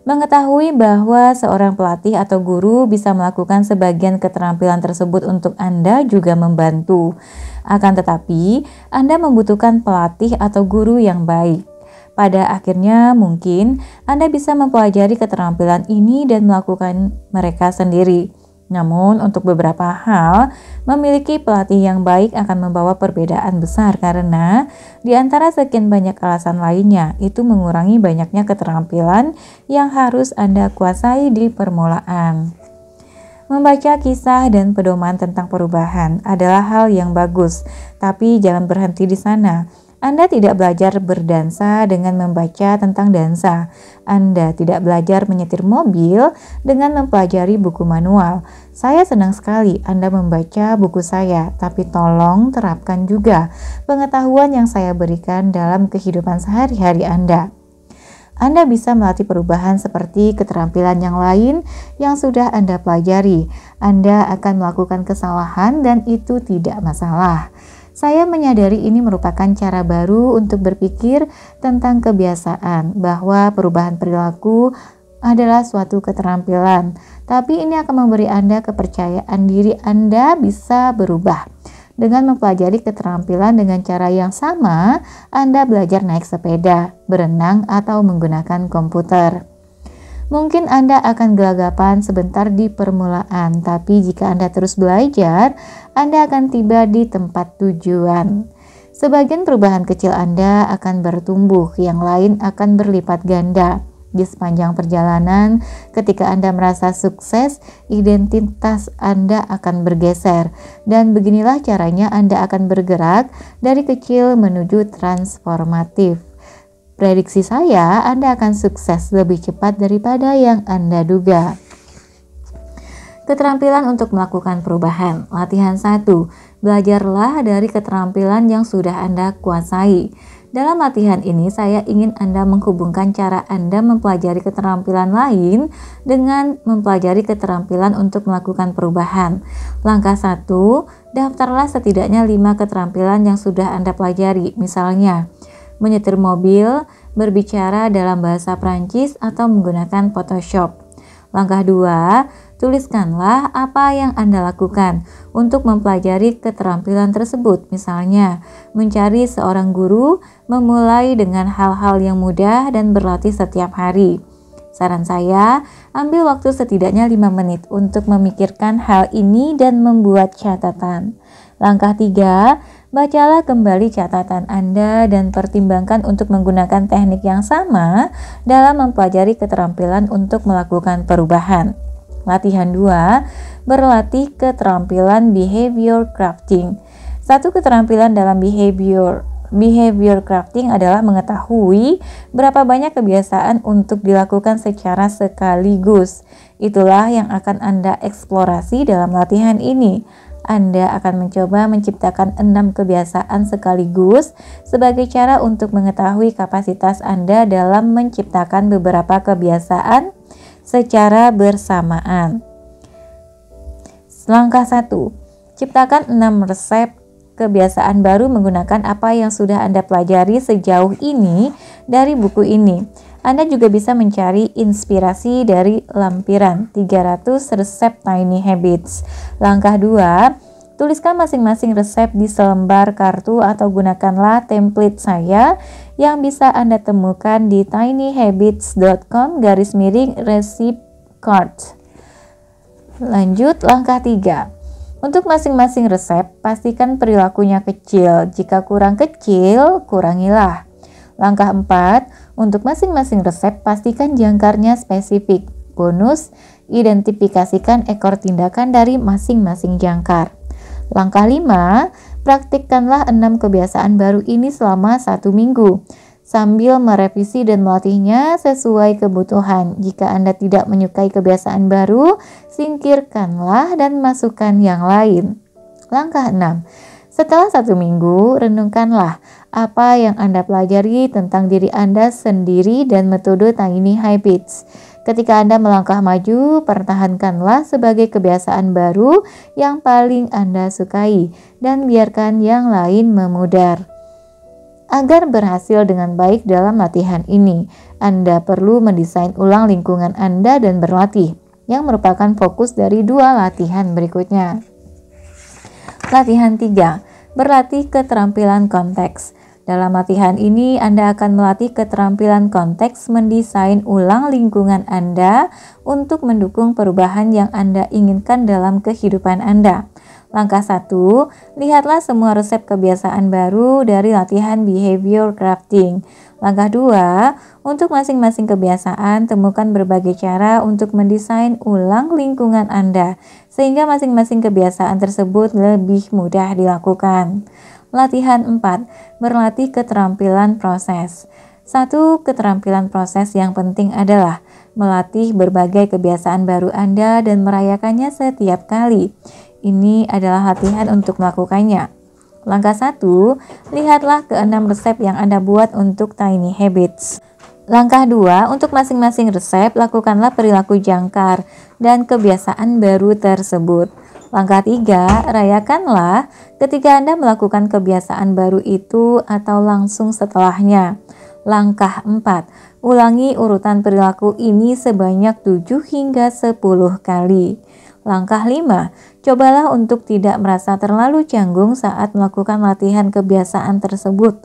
Mengetahui bahwa seorang pelatih atau guru bisa melakukan sebagian keterampilan tersebut untuk Anda juga membantu. Akan tetapi, Anda membutuhkan pelatih atau guru yang baik. Pada akhirnya mungkin Anda bisa mempelajari keterampilan ini dan melakukan mereka sendiri. Namun, untuk beberapa hal, memiliki pelatih yang baik akan membawa perbedaan besar karena di antara sekian banyak alasan lainnya, itu mengurangi banyaknya keterampilan yang harus Anda kuasai di permulaan. Membaca kisah dan pedoman tentang perubahan adalah hal yang bagus, tapi jangan berhenti di sana. Anda tidak belajar berdansa dengan membaca tentang dansa. Anda tidak belajar menyetir mobil dengan mempelajari buku manual. Saya senang sekali Anda membaca buku saya, tapi tolong terapkan juga pengetahuan yang saya berikan dalam kehidupan sehari-hari Anda. Anda bisa melatih perubahan seperti keterampilan yang lain yang sudah Anda pelajari. Anda akan melakukan kesalahan dan itu tidak masalah. Saya menyadari ini merupakan cara baru untuk berpikir tentang kebiasaan, bahwa perubahan perilaku adalah suatu keterampilan. Tapi ini akan memberi Anda kepercayaan diri Anda bisa berubah. Dengan mempelajari keterampilan dengan cara yang sama, Anda belajar naik sepeda, berenang, atau menggunakan komputer. Mungkin Anda akan gelagapan sebentar di permulaan, tapi jika Anda terus belajar, Anda akan tiba di tempat tujuan. Sebagian perubahan kecil Anda akan bertumbuh, yang lain akan berlipat ganda. Di sepanjang perjalanan, ketika Anda merasa sukses, identitas Anda akan bergeser. Dan beginilah caranya Anda akan bergerak dari kecil menuju transformatif. Prediksi saya, Anda akan sukses lebih cepat daripada yang Anda duga. Keterampilan untuk melakukan perubahan. Latihan 1. Belajarlah dari keterampilan yang sudah Anda kuasai. Dalam latihan ini, saya ingin Anda menghubungkan cara Anda mempelajari keterampilan lain dengan mempelajari keterampilan untuk melakukan perubahan. Langkah 1, daftarlah setidaknya 5 keterampilan yang sudah Anda pelajari. Misalnya, menyetir mobil, berbicara dalam bahasa Prancis, atau menggunakan Photoshop. Langkah 2, tuliskanlah apa yang Anda lakukan untuk mempelajari keterampilan tersebut. Misalnya, mencari seorang guru, memulai dengan hal-hal yang mudah dan berlatih setiap hari. Saran saya, ambil waktu setidaknya 5 menit untuk memikirkan hal ini dan membuat catatan. Langkah 3, bacalah kembali catatan Anda dan pertimbangkan untuk menggunakan teknik yang sama dalam mempelajari keterampilan untuk melakukan perubahan. Latihan 2, berlatih keterampilan behavior crafting. Satu keterampilan dalam behavior crafting adalah mengetahui berapa banyak kebiasaan untuk dilakukan secara sekaligus. Itulah yang akan Anda eksplorasi dalam latihan ini. Anda akan mencoba menciptakan 6 kebiasaan sekaligus sebagai cara untuk mengetahui kapasitas Anda dalam menciptakan beberapa kebiasaan secara bersamaan. Langkah 1. Ciptakan 6 resep kebiasaan baru menggunakan apa yang sudah Anda pelajari sejauh ini dari buku ini. Anda juga bisa mencari inspirasi dari lampiran 300 resep Tiny Habits. Langkah 2, tuliskan masing-masing resep di selembar kartu atau gunakanlah template saya yang bisa Anda temukan di tinyhabits.com/recipe card. Lanjut, langkah 3. Untuk masing-masing resep, pastikan perilakunya kecil. Jika kurang kecil, kurangilah. Langkah 4, untuk masing-masing resep, pastikan jangkarnya spesifik. Bonus, identifikasikan ekor tindakan dari masing-masing jangkar. Langkah 5, praktikkanlah 6 kebiasaan baru ini selama 1 minggu, sambil merevisi dan melatihnya sesuai kebutuhan. Jika Anda tidak menyukai kebiasaan baru, singkirkanlah dan masukkan yang lain. Langkah 6, setelah 1 minggu, renungkanlah apa yang Anda pelajari tentang diri Anda sendiri dan metode Tiny Habits. Ketika Anda melangkah maju, pertahankanlah sebagai kebiasaan baru yang paling Anda sukai dan biarkan yang lain memudar. Agar berhasil dengan baik dalam latihan ini, Anda perlu mendesain ulang lingkungan Anda dan berlatih, yang merupakan fokus dari 2 latihan berikutnya. Latihan 3, berlatih keterampilan konteks. Dalam latihan ini, Anda akan melatih keterampilan konteks mendesain ulang lingkungan Anda untuk mendukung perubahan yang Anda inginkan dalam kehidupan Anda. Langkah 1, lihatlah semua resep kebiasaan baru dari latihan behavior crafting. Langkah 2, untuk masing-masing kebiasaan, temukan berbagai cara untuk mendesain ulang lingkungan Anda, sehingga masing-masing kebiasaan tersebut lebih mudah dilakukan. Latihan 4, berlatih keterampilan proses. 1. Keterampilan proses yang penting adalah melatih berbagai kebiasaan baru Anda dan merayakannya setiap kali. Ini adalah latihan untuk melakukannya. Langkah 1, lihatlah ke-6 resep yang Anda buat untuk Tiny Habits. Langkah 2, untuk masing-masing resep, lakukanlah perilaku jangkar dan kebiasaan baru tersebut. Langkah 3, rayakanlah ketika Anda melakukan kebiasaan baru itu atau langsung setelahnya. Langkah 4, ulangi urutan perilaku ini sebanyak 7 hingga 10 kali. Langkah 5, cobalah untuk tidak merasa terlalu canggung saat melakukan latihan kebiasaan tersebut.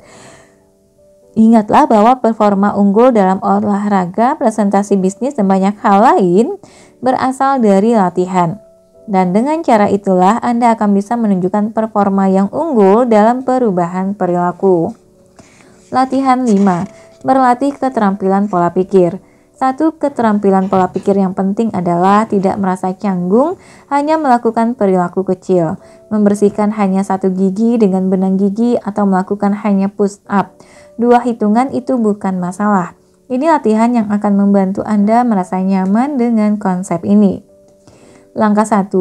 Ingatlah bahwa performa unggul dalam olahraga, presentasi bisnis, dan banyak hal lain berasal dari latihan. Dan dengan cara itulah Anda akan bisa menunjukkan performa yang unggul dalam perubahan perilaku. Latihan 5, berlatih keterampilan pola pikir. 1. Keterampilan pola pikir yang penting adalah tidak merasa canggung hanya melakukan perilaku kecil, membersihkan hanya 1 gigi dengan benang gigi atau melakukan hanya push up. 2 hitungan itu bukan masalah. Ini latihan yang akan membantu Anda merasa nyaman dengan konsep ini. Langkah 1,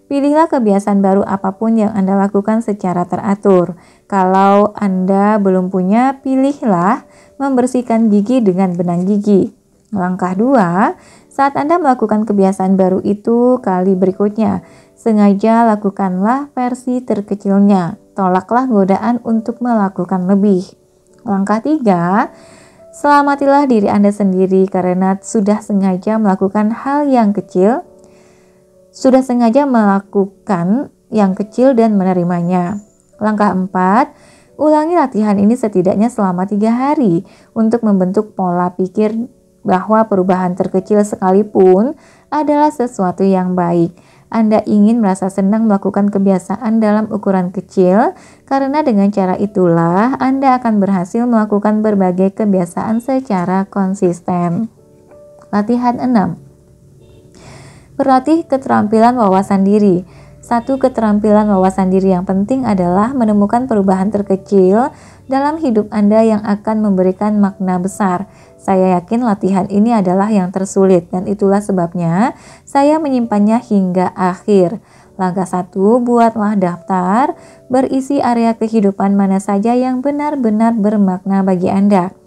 pilihlah kebiasaan baru apapun yang Anda lakukan secara teratur. Kalau Anda belum punya, pilihlah membersihkan gigi dengan benang gigi. Langkah 2, saat Anda melakukan kebiasaan baru itu kali berikutnya, sengaja lakukanlah versi terkecilnya. Tolaklah godaan untuk melakukan lebih. Langkah 3, selamatilah diri Anda sendiri karena sudah sengaja melakukan yang kecil dan menerimanya. Langkah 4, ulangi latihan ini setidaknya selama 3 hari untuk membentuk pola pikir bahwa perubahan terkecil sekalipun adalah sesuatu yang baik. Anda ingin merasa senang melakukan kebiasaan dalam ukuran kecil, karena dengan cara itulah Anda akan berhasil melakukan berbagai kebiasaan secara konsisten. Latihan 6, berlatih keterampilan wawasan diri. 1. Keterampilan wawasan diri yang penting adalah menemukan perubahan terkecil dalam hidup Anda yang akan memberikan makna besar. Saya yakin latihan ini adalah yang tersulit dan itulah sebabnya saya menyimpannya hingga akhir. Langkah 1, buatlah daftar berisi area kehidupan mana saja yang benar-benar bermakna bagi Anda.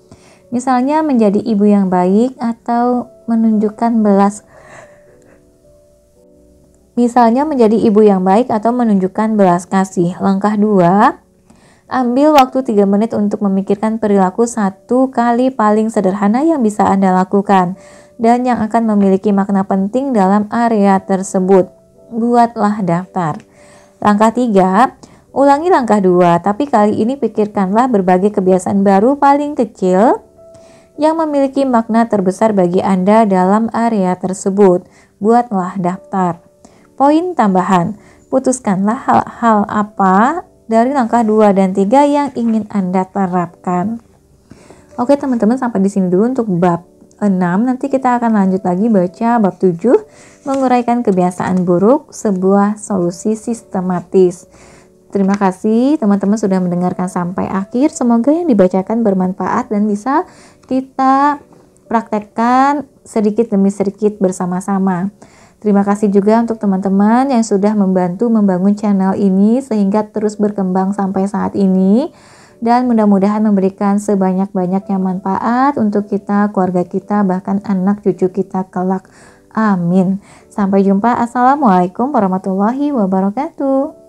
Misalnya menjadi ibu yang baik atau menunjukkan belas kasih. Langkah 2, ambil waktu 3 menit untuk memikirkan perilaku 1 kali paling sederhana yang bisa Anda lakukan dan yang akan memiliki makna penting dalam area tersebut. Buatlah daftar. Langkah 3, ulangi langkah 2, tapi kali ini pikirkanlah berbagai kebiasaan baru paling kecil yang memiliki makna terbesar bagi Anda dalam area tersebut. Buatlah daftar. Poin tambahan, putuskanlah hal-hal apa dari langkah 2 dan 3 yang ingin Anda terapkan. Oke teman-teman, sampai di sini dulu untuk bab 6. Nanti kita akan lanjut lagi baca bab 7, menguraikan kebiasaan buruk, sebuah solusi sistematis. Terima kasih teman-teman sudah mendengarkan sampai akhir. Semoga yang dibacakan bermanfaat dan bisa kita praktekkan sedikit demi sedikit bersama-sama. Terima kasih juga untuk teman-teman yang sudah membantu membangun channel ini sehingga terus berkembang sampai saat ini. Dan mudah-mudahan memberikan sebanyak-banyaknya manfaat untuk kita, keluarga kita, bahkan anak cucu kita kelak. Amin. Sampai jumpa. Assalamualaikum warahmatullahi wabarakatuh.